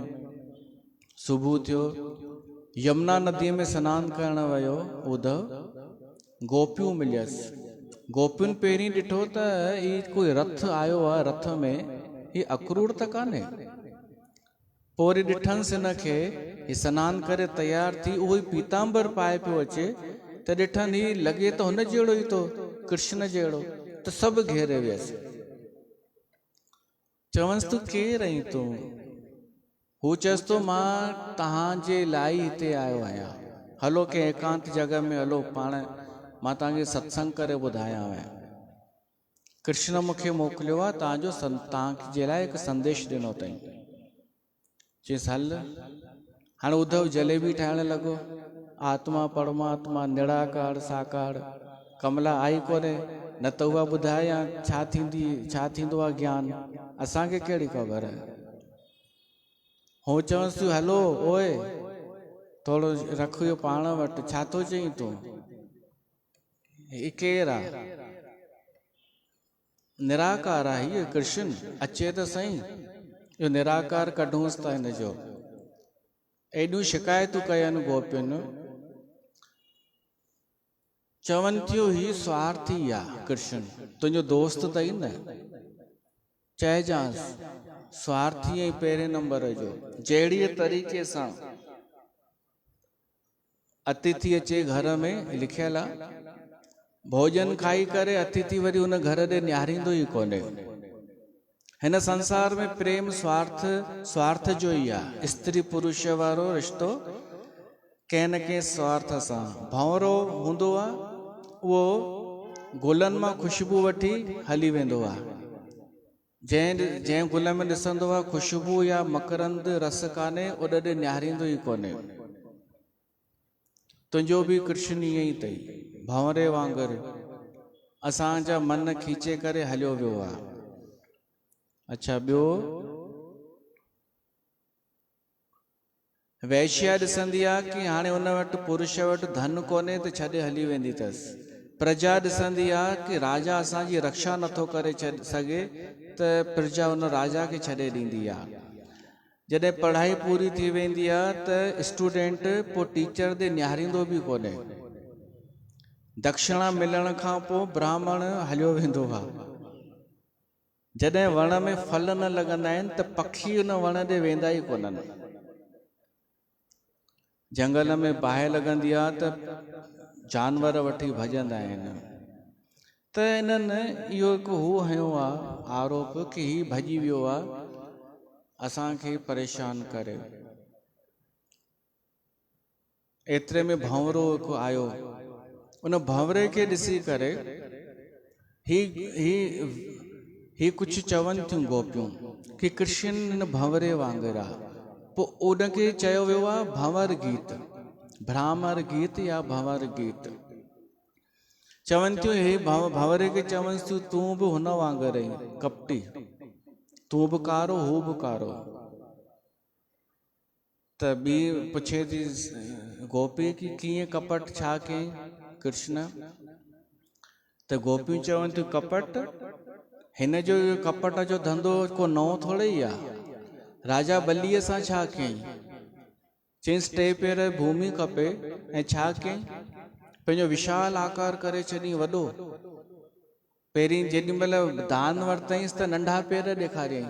सुबुह थियो, यमुना नदीअ में सनानु करणु वियो उद्धव, गोपियूं मिलियसि। गोपियुनि पहिरीं ॾिठो त ही कोई रथ आयो आहे, रथ में ही अक्रूर त कान्हे। पोइ वरी ॾिठंसि हिनखे, ही सनानु करे तयारु थी, उहो ई पीताम्बर पाए पियो अचे, त ॾिठनि ही लॻे त हुन जहिड़ो ई थो, कृष्ण जहिड़ो, त सभु घेरे वियसि। चवंसि तूं केरु आहीं तूं? हू चएसि थो मां तव्हांजे लाइ हिते आयो आहियां, हलो कंहिं एकांत जॻह में हलो, पाण मां तव्हांखे सत्संग करे ॿुधायांव। कृष्ण मूंखे मोकिलियो आहे, तव्हांजे लाइ हिकु संदेश ॾिनो अथई। चयसि हल। हाणे उद्धव जलेबी ठाहिण लॻो, आत्मा परमात्मा निराकार साकार, कमला आई कोन्हे, न त उहा ॿुधायां छा थींदो आहे ज्ञान, असांखे कहिड़ी ख़बर आहे। हू चवंसि तूं हलो ओए, थोरो रख इहो पाण वटि, छा थो चई तूं, ही केरु आहे? निराकार आहे हीअ कृष्ण, अचे त सही, इहो निराकार कढूंसि था हिनजो। एॾियूं शिकायतूं कयनि गोपियुनि, चवनि थियूं ही स्वार्थी आहे कृष्ण, तुंहिंजो दोस्त अथई न, चइजांसि स्वार्थी ऐं पहिरें नंबर जो। जहिड़ीअ तरीक़े सां अतिथि अचे घर में, लिखियल आहे, भोजन खाई करे अतिथि वरी हुन घर ॾे निहारींदो ई कोन्हे। हिन संसार में प्रेम स्वार्थ जो ही आहे। स्त्री पुरुष वारो रिश्तो कंहिं न कंहिं स्वार्थ सां। भंवरो हूंदो आहे उहो गुलनि मां ख़ुशबू वठी हली वेंदो आहे। जंहिं गुल में ॾिसंदो आहे ख़ुशबू या मकरंद रस कान्हे उॾ निहारींदो ई कोन्हे। तुंहिंजो बि कृष्ण ईअं ई अथई, भंवरे वांगुरु असांजा मन खीचे करे हलियो वियो आहे। अच्छा, ॿियो वैश्या ॾिसंदी आहे कि हाणे उन वटि पुरुष वटि धन कोन्हे त छॾे हली वेंदी अथसि। प्रजा ॾिसंदी आहे कि राजा असांजी रक्षा नथो करे सघे त प्रजा उन राजा खे छॾे ॾींदी आहे। जॾहिं पढ़ाई पूरी थी वेंदी आहे त स्टूडेंट पोइ टीचर ते निहारींदो बि कोन्हे। दक्षिणा मिलण खां पोइ ब्राह्मण हलियो वेंदो आहे। जॾहिं वण में फल न लॻंदा आहिनि त पखी उन वण ते वेंदा ई कोन्हनि। जंगल में बाहि लॻंदी आहे त जानवर वठी भॼंदा आहिनि। त इन्हनि इहो हिकु हू हयो आहे आरोप कि ही भॼी वियो आहे असांखे परेशान करे। एतिरे में भंवरो हिकु आयो। उन भंवरे खे ॾिसी करे ही कुझु चवनि थियूं गोपियूं कि कृष्ण हिन भंवरे वांगुरु आहे। पोइ उनखे चयो वियो आहे भंवर गीत, भ्रामर गीत या भंवर गीत। चवनि थियूं हे भंवरे खे चवनि थियूं तूं बि हुन वांगुरु आहीं कपटी, तूं बि कारो हू बि कारो। त ॿी पुछे थी गोपी कि कीअं कपट छा कयईं कृष्ण? त गोपियूं चवनि थियूं कपट, हिन जो कपट जो धंधो को नओं थोड़े ई आहे। राजा बलीअ सां छा कयईं? चयईंसि 3 पेर भूमि खपे ऐं छा कयईं? पंहिंजो विशाल आकार करे छॾी वॾो। पहिरीं जेॾी महिल दान वरितईंसि त नंढा पेर ॾेखारियईं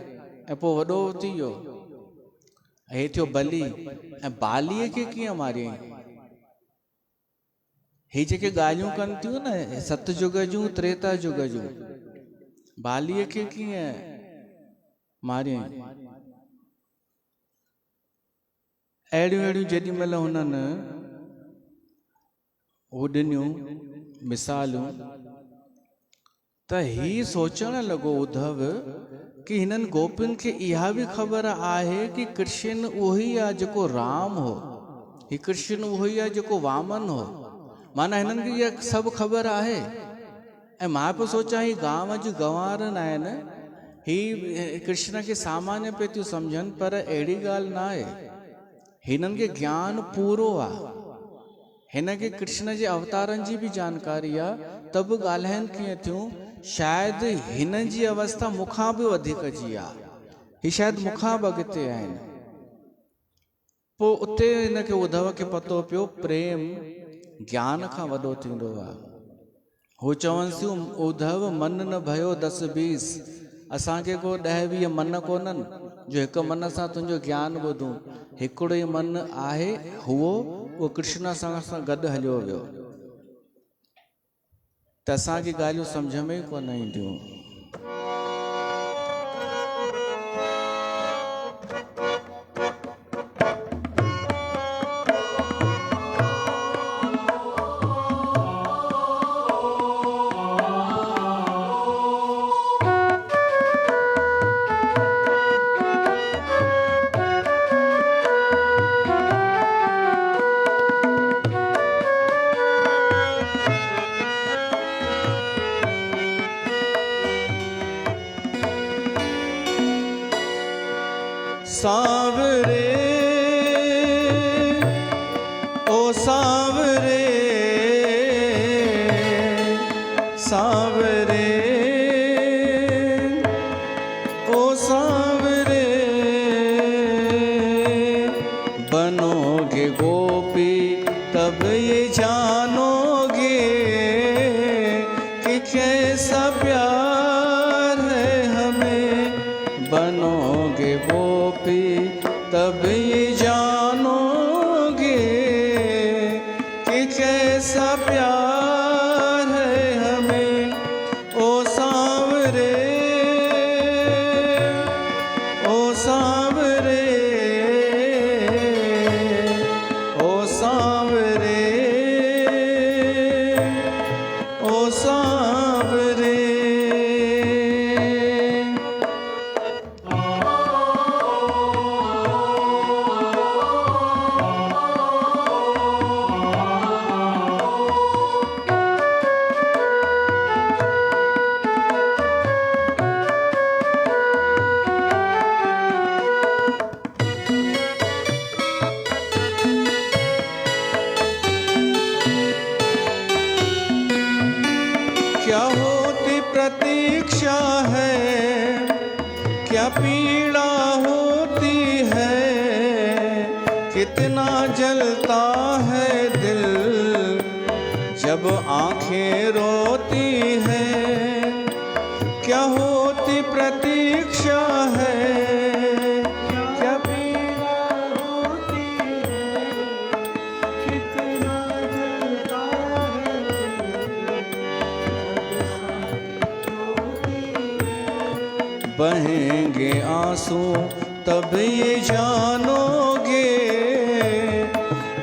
ऐं पोइ वॾो थी वियो। हे थियो बली। ऐं बालीअ खे कीअं मारियईं? ही जेके ॻाल्हियूं कनि थियूं न सतयुग जूं त्रेता युग जूं, बालीअ खे कीअं मारियईं? अहिड़ियूं जेॾी महिल हुननि हू ॾिनियूं मिसालूं त ही सोचणु लॻो उद्धव कि हिननि गोपियुनि खे इहा बि ख़बर आहे कि कृष्ण उहो ई आहे जेको राम हो, ही कृष्ण उहो ई आहे जेको वामन हो। माना हिननि खे इहा सभु ख़बर आहे। ऐं मां पियो सोचां ही गांव जूं गंवार न आहिनि, ही कृष्ण खे सामान्य पे थियूं सम्झनि, पर अहिड़ी ॻाल्हि न आहे। हिननि खे ज्ञान पूरो आहे। हिन खे कृष्ण जे अवतारनि जी बि जानकारी आहे। त बि ॻाल्हाइनि कीअं थियूं शायदि हिन जी अवस्था मूंखां बि वधीक जी आहे, ही शायदि मूंखां बि अॻिते आहिनि। पोइ उते हिनखे उद्धव खे पतो पियो प्रेम ज्ञान खां वॾो थींदो आहे। हू चवनि थियूं उद्धव मन न भयो 10-20, असांखे को 10-20 मन कोन्हनि जो हिकु मन सां तुंहिंजो ज्ञान ॿुधूं। हिकिड़ो ई मन आहे, उहो कृष्ण सां गॾु हलियो वियो। त असांखे ॻाल्हियूं सम्झ में ई कोन ईंदियूं। सांवरे ओ सांवरे सांवरे ओ सांवरे बनोगे गोपी तब ये जानोगे कि कैसा प्यार है हमें। बनोगे गोपी तब ये जानोगे कि कैसा प्यार है हमें। ओ सांवरे कितना जलता है दिल जब आंखें रोती हैं, क्या होती प्रतीक्षा है, क्या पीड़ा होती है, कितना जलता है दिल, बहेंगे आंसू तब ये जानोगे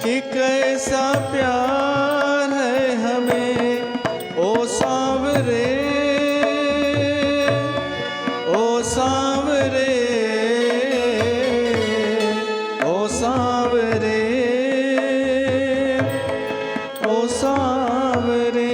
कि कैसा प्यार है हमें। ओ सांवरे, ओ सांवरे, ओ सांवरे, ओ सांवरे।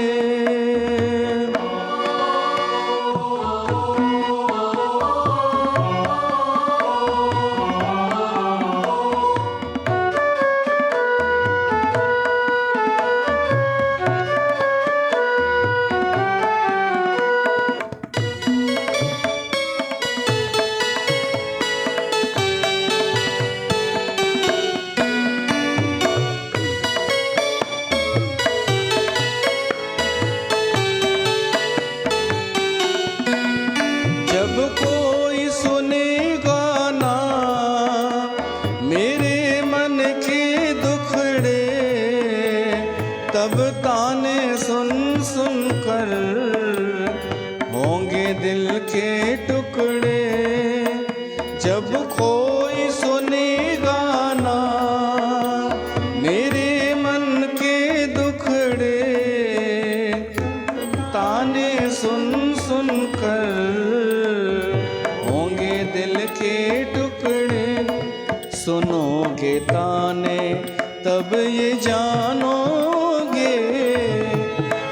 जब कोई सुनेगा ना मेरे मन के दुखड़े, तब ताने सुन सुन कर होंगे दिल के टुकड़े। जब कोई सुनेगा ना मेरे मन के दुखड़े, ताने सुन सुन कर होंगे दिल के टुकड़े। सुनोगे ताने तब ये जानोगे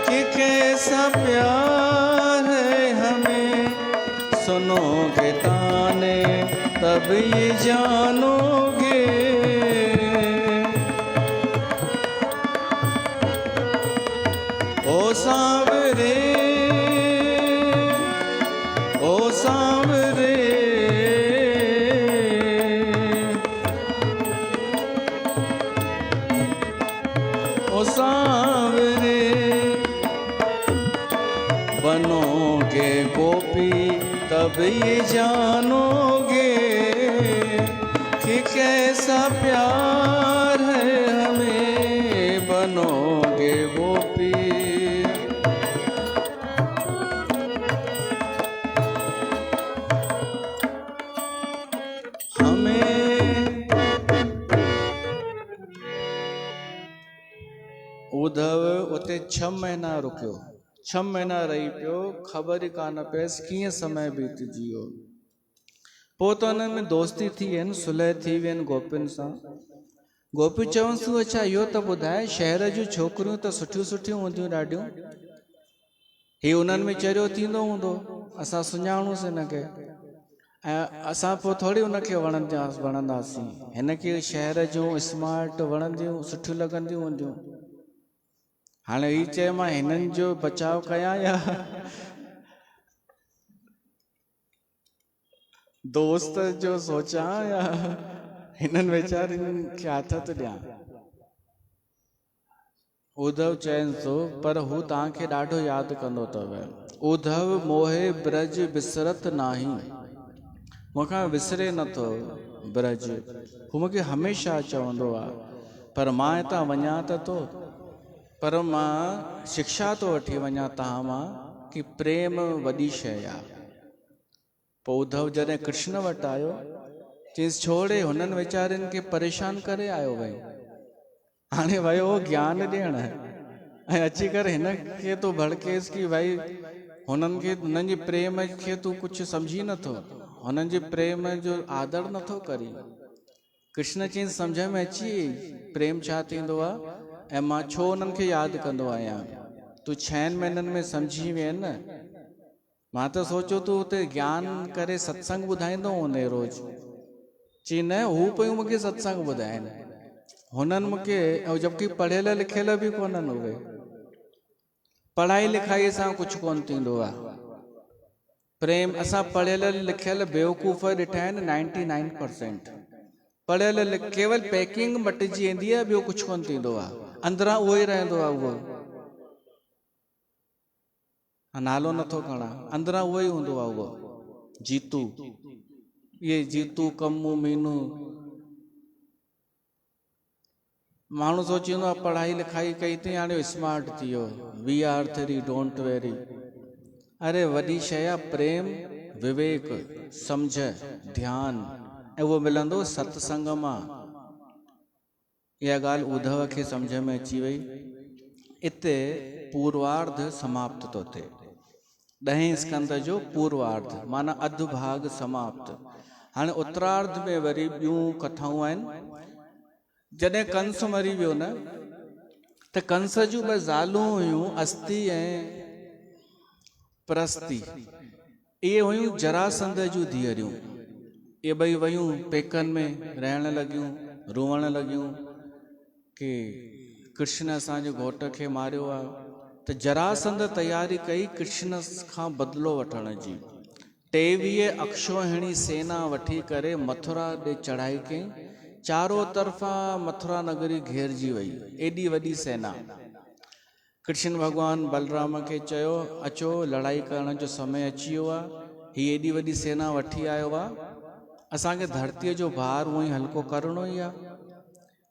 कि कैसा प्यार है हमें। सुनोगे ताने तब ये जानोगे। ओ सांवरे, ओ सांवरे, ओ सांवरे। बनोगे गोपी तब ये जानोगे कि कैसा प्यार है हमें। बनोगे गोपी। उद्धव उते 6 महीना रुकियो, 6 महीना रही पियो, ख़बर ही कान पियसि कीअं समय बीतजी वियो। पोइ त हुननि में दोस्ती थी वियनि, सुलह थी वियनि गोपियुनि सां। गोपी चवंसि तूं अच्छा इहो त ॿुधाए, शहर जूं छोकिरियूं त सुठियूं सुठियूं हूंदियूं ॾाढियूं, ही उन्हनि में चरियो थींदो हूंदो, असां सुञाणूंसि हिनखे, ऐं असां पोइ थोरी हुनखे वणंदासीं। हिनखे शहर जूं स्मार्ट वणंदियूं सुठियूं लॻंदियूं हूंदियूं। हाणे ही चए मां हिननि जो बचाव कयां या दोस्त जो सोचां या हिननि वीचारनि खे हथ थो ॾियां। उद्धव चइनि थो पर हू तव्हांखे ॾाढो यादि कंदो अथव। उद्धव मोहे ब्रज विसरत नाही, मूंखां विसरे नथो ब्रज, हू मूंखे हमेशह चवंदो आहे। पर मां हितां वञा त थो, पर मां शिक्षा तो वठी वञा तव्हां मां कि प्रेम वॾी शइ आहे। पोइ उद्धव जॾहिं कृष्ण वटि आयो, चयईंसि छोड़े हुननि वीचारनि खे परेशान करे आयो वई, हाणे वियो ज्ञान ॾियण ऐं अची करे हिन खे तूं भड़केसि कि भई हुननि खे, हुननि जे प्रेम खे तूं कुझु सम्झी नथो, हुननि जे प्रेम जो आदर नथो करी। कृष्ण चयईंसि सम्झ में अची प्रेम छा थींदो आहे ऐं मां छो हुननि खे यादि कंदो आहियां। तूं 6 महीननि में सम्झी वें न। मां त सोचियो तूं हुते ज्ञान करे सत्संग ॿुधाईंदो हूंदे रोज़। चई न, हू पियूं मूंखे सत्संग ॿुधाइनि, हुननि मूंखे, जबकि पढ़ियल लिखियल बि कोन्हनि उहे। पढ़ाई लिखाई सां कुझु कोन थींदो आहे प्रेम। असां पढ़ियल लिखियल बेवकूफ़ ॾिठा आहिनि 99%, पढ़ियल केवल पैकिंग मटिजी वेंदी आहे, ॿियो कुझु कोन थींदो आहे, अंदरां उहो ई रहंदो आहे। उहो नालो नथो खणा, अंदरां उहो ई हूंदो आहे। उहो जीतू, ये जीतू कमू मीनू, माण्हू सोचींदो आहे पढ़ाई लिखाई कई अथई हाणे स्मार्ट थी वियो, we are three don't worry. अरे वॾी शइ आहे प्रेम, विवेक, सम्झ, ध्यान, ऐं उहो मिलंदो सत्संग मां। इहा ॻाल्हि उद्धव खे सम्झ में अची वई। इते पूर्वार्ध समाप्त थो थिए, 10 स्कंद जो पूर्वार्ध माना अधु भाग समाप्त। हाणे उत्तरार्ध में वरी ॿियूं कथाऊं आहिनि। जॾहिं कंस मरी वियो न, त कंस जूं 2 ज़ालूं हुयूं, अस्ति ऐं प्रस्ति। इहे हुयूं जरासंध जूं धीअरियूं। इहे 2 वयूं पेकनि में रहण लॻियूं, रोअण लॻियूं कि कृष्ण असांजे घोट खे मारियो आहे। त जरासंध तयारी कई कृष्ण खां बदिलो वठण जी। 23 अक्षोहिणी सेना वठी करे मथुरा ॾे चढ़ाई कई। चारों तरफ़ा मथुरा नगरी घेरजी वई, एॾी वॾी सेना। कृष्ण भगवान बलराम खे चयो, अचो लड़ाई करण जो समय अची वियो आहे, ही एॾी वॾी सेना वठी आयो आहे, असांखे धरतीअ जो भार उहो ई हल्को करणो ई आहे।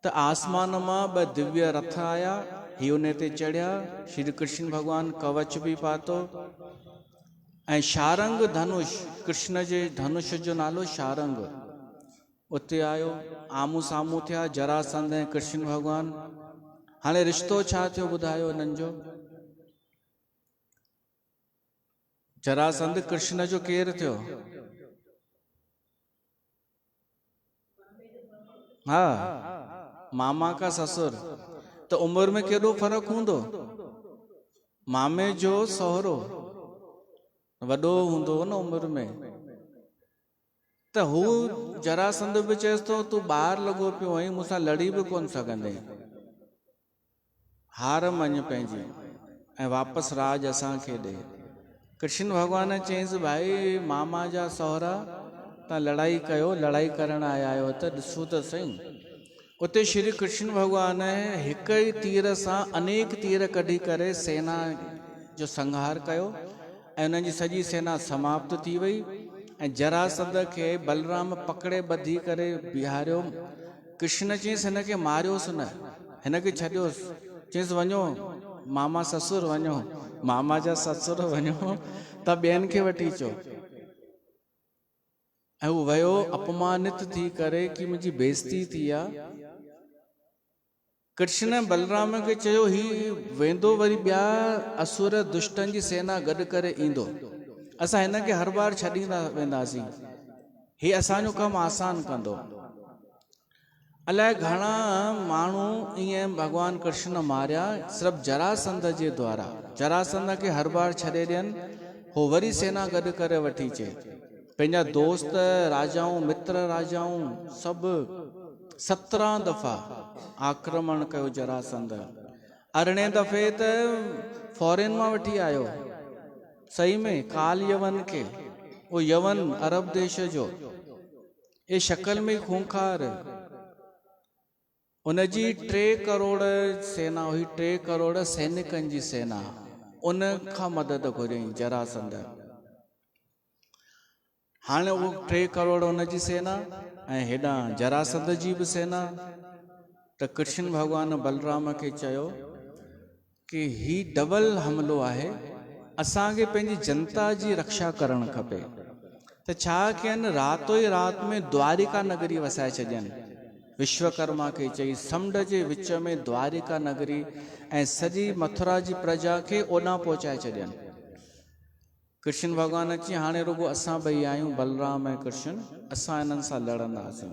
त आसमान मां 2 दिव्य रथ आया, ही उन ते चढ़िया। श्री कृष्ण भगवान कवच बि पातो ऐं शारंग धनुष, कृष्ण जे धनुष जो नालो शारंग, उते आयो। आमू साम्हूं थिया जरासंध ऐं कृष्ण भगवान। हाणे रिश्तो छा थियो ॿुधायो हिननि जो? जरासंध कृष्ण जो केरु थियो? हा, मामा का ससुर। त उमिरि में केॾो फ़र्क़ु हूंदो? मामे जो सहुरो वॾो हूंदो न उमिरि में। त हू जरासंध बि चएसि थो तूं ॿार लॻो पियो आहीं, मूंसां लड़ी बि कोन सघंदे, हार मञ पंहिंजी ऐं वापसि राज असांखे ॾे। कृष्ण भगवान चयईंसि भाई मामा जा सहुरा, तव्हां लड़ाई कयो, लड़ाई करण आया आहियो त ॾिसो त सही। उते श्री कृष्ण भगवान हिक ई तीर सां अनेक तीर कढी करे सेना जो संहार कयो ऐं उन्हनि जी सॼी सेना समाप्त थी वई। ऐं जरासंध खे बलराम पकड़े ॿधी करे बीहारियो। कृष्ण चयईंसि हिनखे मारियोसि न, हिनखे छॾियोसि। चयईंसि वञो मामा ससुर, वञो मामा जा ससुर, वञो त ॿियनि खे वठी अचो। ऐं हू वियो अपमानित थी करे कि मुंहिंजी बेइज़ती थी आहे। कृष्ण बलराम खे चयो ही वेंदो, वरी ॿिया असुर दुष्टनि जी सेना गॾु करे ईंदो, असां हिनखे हर बार छॾींदा वेंदासीं, ही असांजो कमु आसान कंदो। अलाए घणा माण्हू ईअं भगवान कृष्ण मारिया सिर्फ़ु जरासंध जे द्वारा। जरासंध खे हर बार छॾे ॾियनि, हो वरी सेना गॾु करे वठी अचे। पंहिंजा दोस्त राजाऊं, मित्र राजाऊं सभु 17 दफ़ा आक्रमण कयो जरासंध। 18 दफ़े त फॉरेन मां वठी आयो, सही में काल यवन खे, वो यवन अरब देश जो, ये शक्ल में खूंखार। उनजी 3 करोड़ सेना हुई, 3 करोड़ सैनिकनि जी सेना, उन खां मदद घुरियईं जरासंध। हाणे उहो 3 करोड़ उनजी सेना ऐं हेॾां जरासंध जी बि सेना। त कृष्ण भगवान बलराम खे चयो कि ही डबल हमिलो आहे, असांखे पंहिंजी जनता जी रक्षा करणु खपे। त छा कयनि, रातो ई राति में द्वारिका नगरी वसाए छॾियनि। विश्वकर्मा खे चई समुंड जे विच में द्वारिका नगरी ऐं सॼी मथुरा जी प्रजा खे ओॾां पहुचाए छॾियनि। कृष्ण भगवान अची हाणे रुगो असां 2 आहियूं, बलराम ऐं कृष्ण, असां हिननि सां लड़ंदासीं।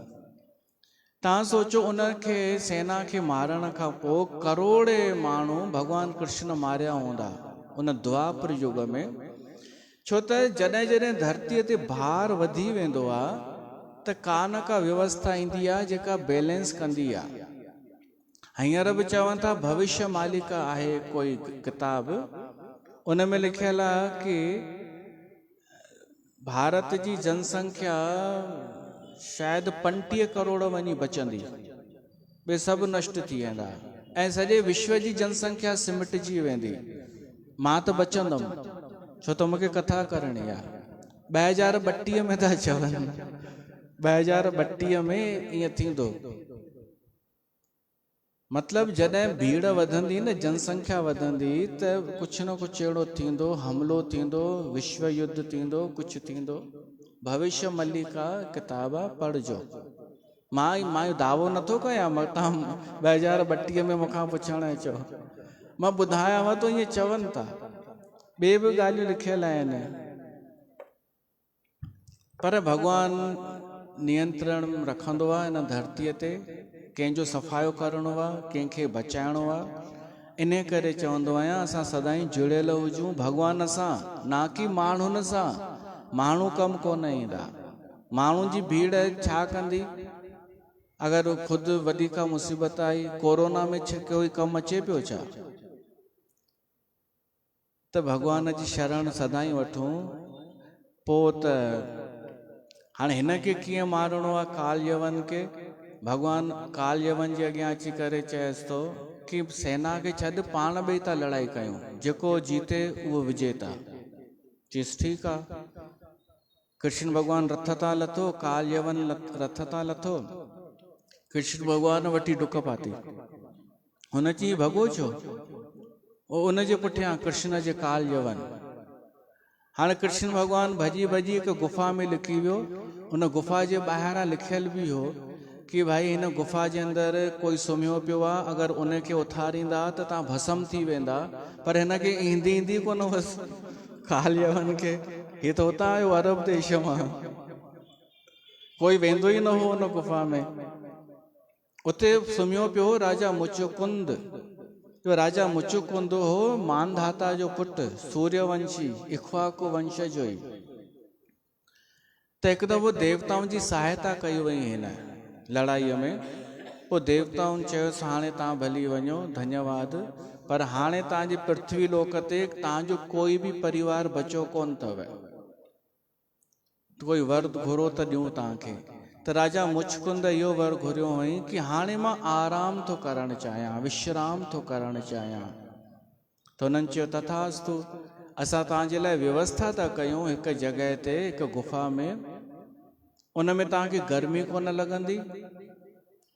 तव्हां सोचो उनखे सेना खे मारण खां पोइ करोड़े माण्हू भगवान कृष्ण मारिया हूंदा उन द्वापर युग में। छो त जॾहिं जॾहिं धरतीअ ते भार वधी वेंदो आहे त का न का व्यवस्था ईंदी आहे जेका बैलेंस कंदी आहे। हींअर बि चवनि था भविष्य मालिका आहे कोई किताब, उन में लिखियल आहे कि भारत जी जनसंख्या शायदि 35 करोड़ वञी बचंदी, ॿिए सभु नष्ट थी वेंदा ऐं सॼे विश्व जी जनसंख्या सिमटिजी वेंदी। मां त बचंदुमि छो त मूंखे कथा करणी आहे। 2032 में था चवनि, 2032 में ईअं थींदो। मतिलबु जॾहिं भीड़ वधंदी न, जनसंख्या वधंदी, त कुझु न कुझु अहिड़ो थींदो, हमलो थींदो, विश्व युद्ध थींदो, कुझु थींदो। भविष्य मल्लिका किताब पढ़जो। मां दावो नथो कयां, मां तव्हां 2032 में मूंखां पुछण अचो, मां ॿुधायांव तो ईअं चवनि था। ॿिए बि ॻाल्हियूं लिखियल आहिनि, पर भॻवानु नियंत्रण रखंदो आहे इन धरतीअ ते। कंहिंजो सफ़ायो करिणो आहे, कंहिंखे बचाइणो आहे। इन करे चवंदो आहियां असां सदाईं जुड़ियल हुजूं भॻवान सां, ना की माण्हुनि सां। माण्हू कमु कोन ईंदा। माण्हुनि जी भीड़ छा कंदी? अगरि ख़ुदि वॾी का मुसीबत आई, कोरोना में कोई कमु अचे पियो छा? त भॻवान जी शरण सदाईं वठूं। पोइ त हाणे हिन खे कीअं मारणो आहे काल यवन खे? भॻवानु काल यवन जे अॻियां अची करे चएसि थो कि सेना खे छॾ, पाण ॿई था लड़ाई कयूं, जेको जीते उहो विजेता। चयसि ठीकु आहे। कृष्ण भॻवानु रथ तां लथो, काल यवन रथ तां लथो। कृष्ण भॻवानु वठी डुक पाती। हुन चई भॻो छो? उन जे पुठियां कृष्ण जे काल यवन। हाणे कृष्ण भॻवानु भॼी भॼी हिकु गुफ़ा में लिकी वियो। उन गुफ़ा जे ॿाहिरां लिखियल बि हो कि भाई हिन गुफ़ा जे अंदरि कोई सुम्हियो पियो आहे, अगरि उनखे उथारींदा त तव्हां भस्म थी वेंदा। पर हिनखे ईंदी ईंदी कोन हुअसि काल यवन खे। हीअ त हुतां आयो अरब देश मां, कोई वेंदो ई न हो उन गुफ़ा में। उते सुम्हियो पियो राजा मुचुकुंद। राजा मुचुकुंद हो मानधाता जो पुटु, सूर्यवंशी इक्ष्वाकु वंश जो ई। त हिकु दफ़ो देवताउनि जी सहायता कई वई हिन लड़ाईअ में। पोइ देवताउनि चयोसि हाणे तव्हां भली वञो, धन्यवाद, पर हाणे तव्हांजे पृथ्वी लोक ते तव्हांजो कोई बि परिवार बचो कोन अथव। कोई वर घुरो त ॾियूं तव्हांखे। त राजा मुचकुंद इहो वर घुरियो हुई कि हाणे मां आराम थो करणु चाहियां, विश्राम थो करणु चाहियां। त हुननि चयो तथास्तु, असां तव्हांजे लाइ व्यवस्था था कयूं हिकु जॻह ते, हिकु गुफ़ा में। उन में तव्हांखे गर्मी कोन लॻंदी,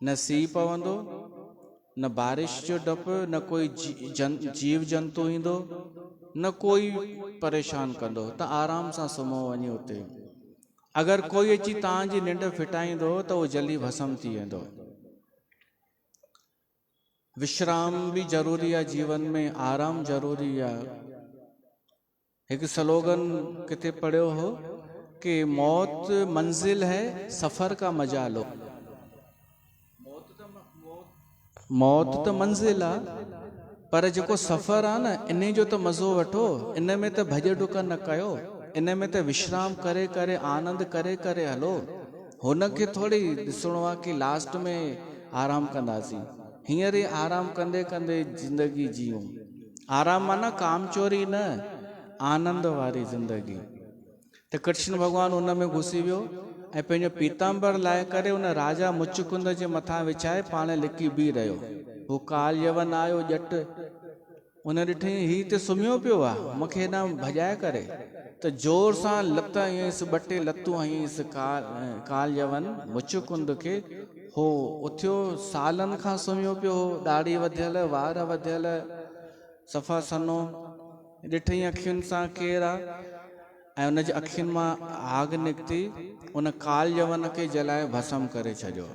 न सीउ पवंदो, न बारिश जो डपु, न कोई जीव जंतु ईंदो, न कोई परेशान कंदो। त आराम सां सुम्हो वञी उते। अगरि कोई अची तव्हांजी निंड फिटाईंदो त उहो जल्दी भस्म थी वेंदो। विश्राम बि ज़रूरी आहे जीवन में, आराम ज़रूरी आहे। हिकु स्लोगन किथे पढ़ियो हो कि मौत मंजिल है, सफ़र का मजा लो। मौत त मंजिल आहे, पर जेको सफ़र आहे न, इन जो त मज़ो वठो। इन में त भॼ डुक न कयो, इन में त विश्राम करे करे, आनंद करे करे हलो। हुनखे थोरी ॾिसणो आहे कि लास्ट में आराम कंदासीं। हींअर ई आराम कंदे कंदे ज़िंदगी जियूं। आराम माना कामचोरी न, आनंद वारी ज़िंदगी। त कृष्ण भॻवानु उन में घुसी वियो ऐं पंहिंजो पीताम्बर लाहे करे उन राजा मुचकुंद जे मथां विछाए पाण लिकी बीह रहियो। हू काल यवन आयो ॼट, उन ॾिठई हीउ त सुम्हियो पियो आहे, मूंखे हेॾां भॼाए करे। त जोर सां लत हयईंसि, 2 टे लतूं हयईंसि काल यवन मुचकुंद खे। हो उथियो, सालनि खां सुम्हियो पियो हो, ॾाढ़ी वधियल, वार वधियल, सफ़ा सनो। ॾिठई अखियुनि सां केरु आहे, ऐं उन जी अखियुनि मां आग निकिती। उन काल यवन खे जलाए भस्म करे छॾियो।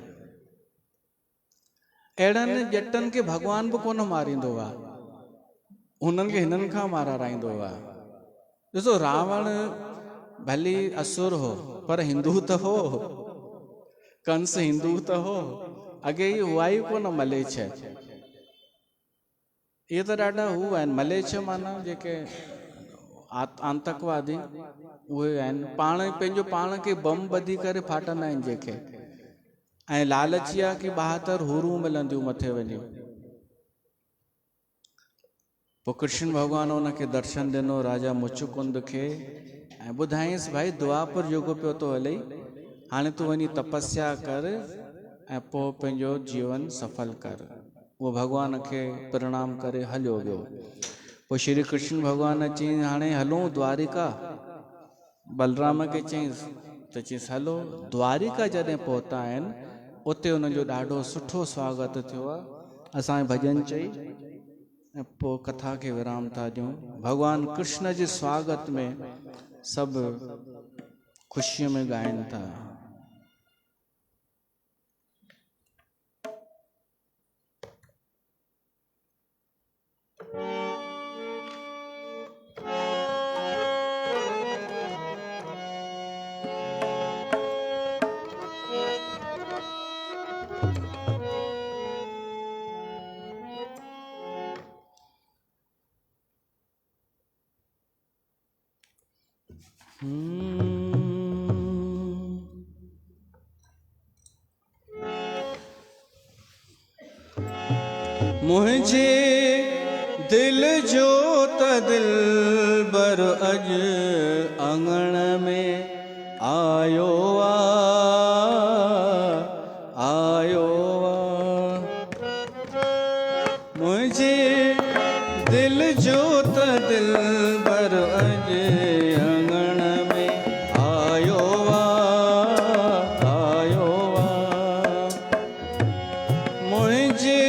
अहिड़नि ॼटनि खे भॻवान बि कोन मारींदो आहे, उन्हनि खे हिननि खां माराराईंदो आहे। ॾिसो रावण भली असुर हो, पर हिंदू त हो। कंस हिंदू त हो, अॻे ई हुआ ई कोन मलेच्छ। इहे त ॾाढा हू आहिनि मलेच्छ, माना जेके आतंकवादी उहे आहिनि। पाण पंहिंजो पाण खे बम ॿधी करे फाटंदा आहिनि जेके, ऐं लालची आहे कि 72 हुरूं मिलंदियूं मथे वञी। पोइ कृष्ण भॻवानु उनखे दर्शन ॾिनो राजा मुचकुंद खे, ऐं ॿुधायसि भाई द्वापर युग पियो थो हले, हाणे तूं वञी तपस्या कर ऐं पोइ पंहिंजो जीवन सफल कर। उहो भॻवान खे प्रणाम करे हलियो वियो। पोइ श्री कृष्ण भॻवान चई हाणे हलूं द्वारिका। बलराम खे चईंसि त चईंसि हलो। द्वारिका जॾहिं पहुता आहिनि उते उन्हनि जो ॾाढो सुठो स्वागत थियो आहे। असांजे भॼन चई ऐं पोइ कथा खे विराम था ॾियूं। भॻवान कृष्ण जे स्वागत में सभु ख़ुशीअ में ॻाइनि था। मुझे दिल जो त दिलबर अज अंगण में आयो आयो मुझे दिल जो त दिलबर अज अंगण में आयो आयो मुझे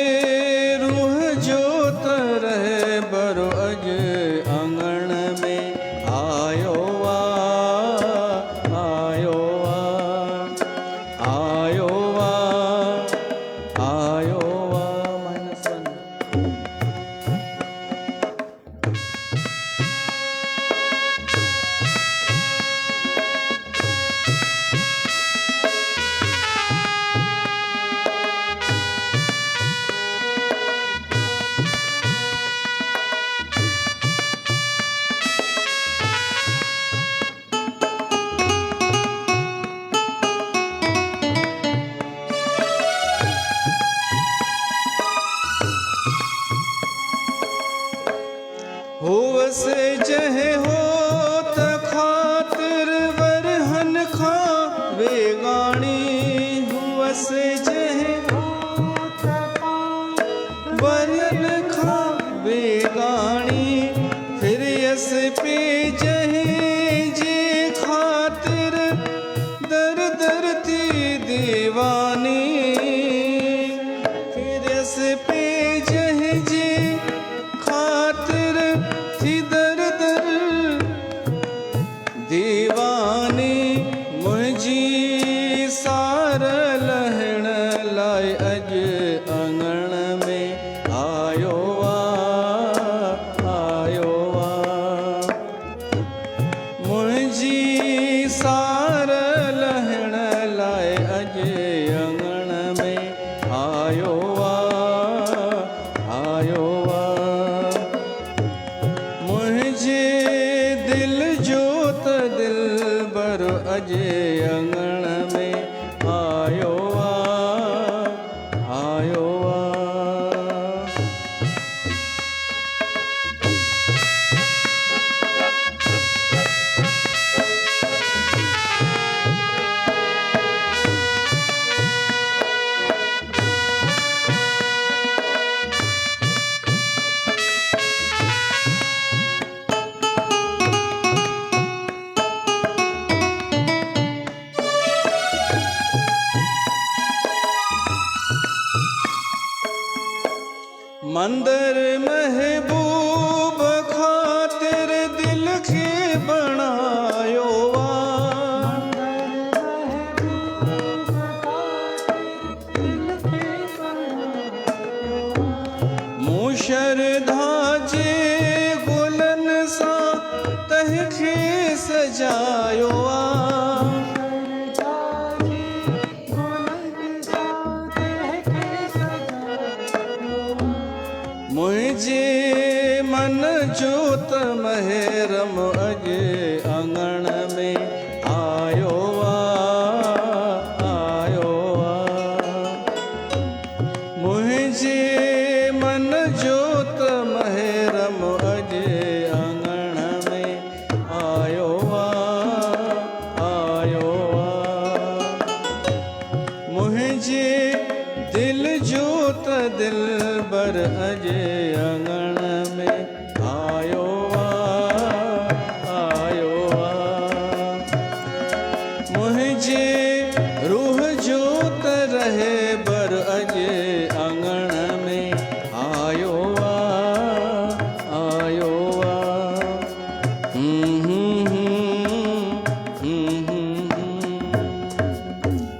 से जहे हो त खातिर वरहन खा बेगानी हुआ से जहे हो त वरहन खा बेगानी फिर यस पे जहे जे खातिर दर दर थी दीवानी फिर यस पे जहे जे खातिर दीवानी मुझी सार लहण लाए अज अंगण में आयो आयो मुझी सार लहण लाए अज अंगण में आयो आयो मुझे दिल जो दिलबर अज अंगण में आयो आयो मंदिर महबूब खातिर दिल के बनायो मुशरधा जे गुलन सा तहखे सजायो मुझे मन जोत महरम अज अंगण में आयो आयो मुझे मन जोत महरम अज अंगण में आयो दिल बर अजे अंगण में आयो मुझे रूह जोत रहे बर अजे अंगण में आयो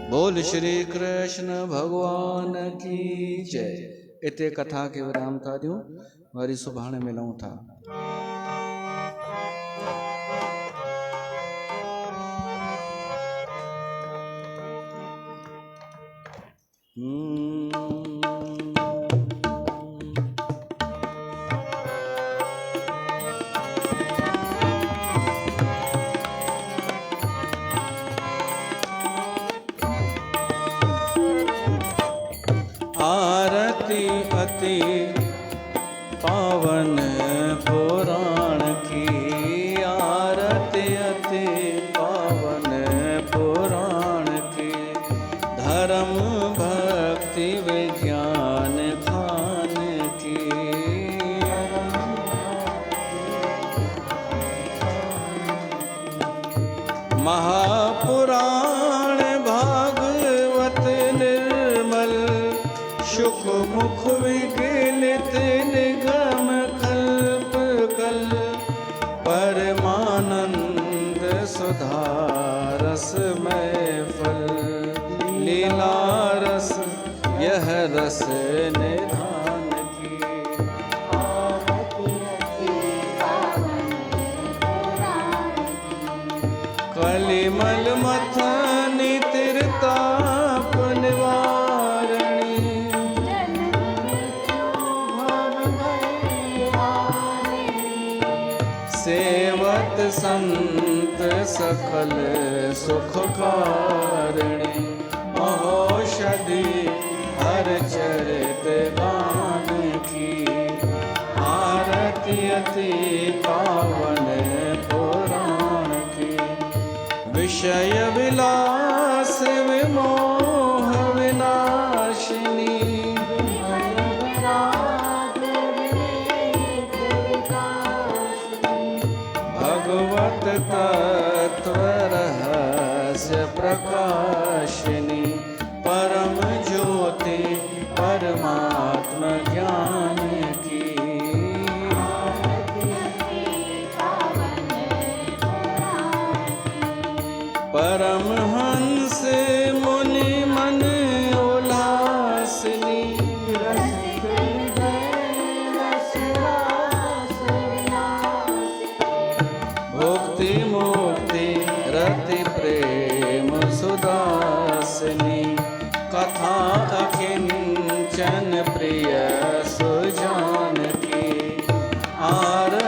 बोल श्री कृष्ण भगवान की जय। इते कथा के विराम था ॾियूं, वरी सुभाणे मिलूं था। आरती अति पावन पुराण की, आरती अति पावन पुराण की, धर्म भक्ति विज्ञान खान की। महापुराण भागवत निर्मल, शुक मुख विगलित निगम कल्प कल, परमानंद सुधा रस में फल, लीला रस यह रस निधान की। कलिमल मथनी तिरताप निवारणी, सेवत संत सकल सुख कारिणी, औषधि हर चरित गान की। आरती अति पावन पुराण की, विषय विलास विमोह विनाशिनी, भगवत तत्व रहस्य प्रकाशिनी, परम ज्योति परमात्म ज्ञान की। परमहंस मुनि मन उल्लासिनी, भुक्ति मुक्ति रति प्रेम सुदासिनी, कथा अकिंचन प्रिय सुजान की। आरती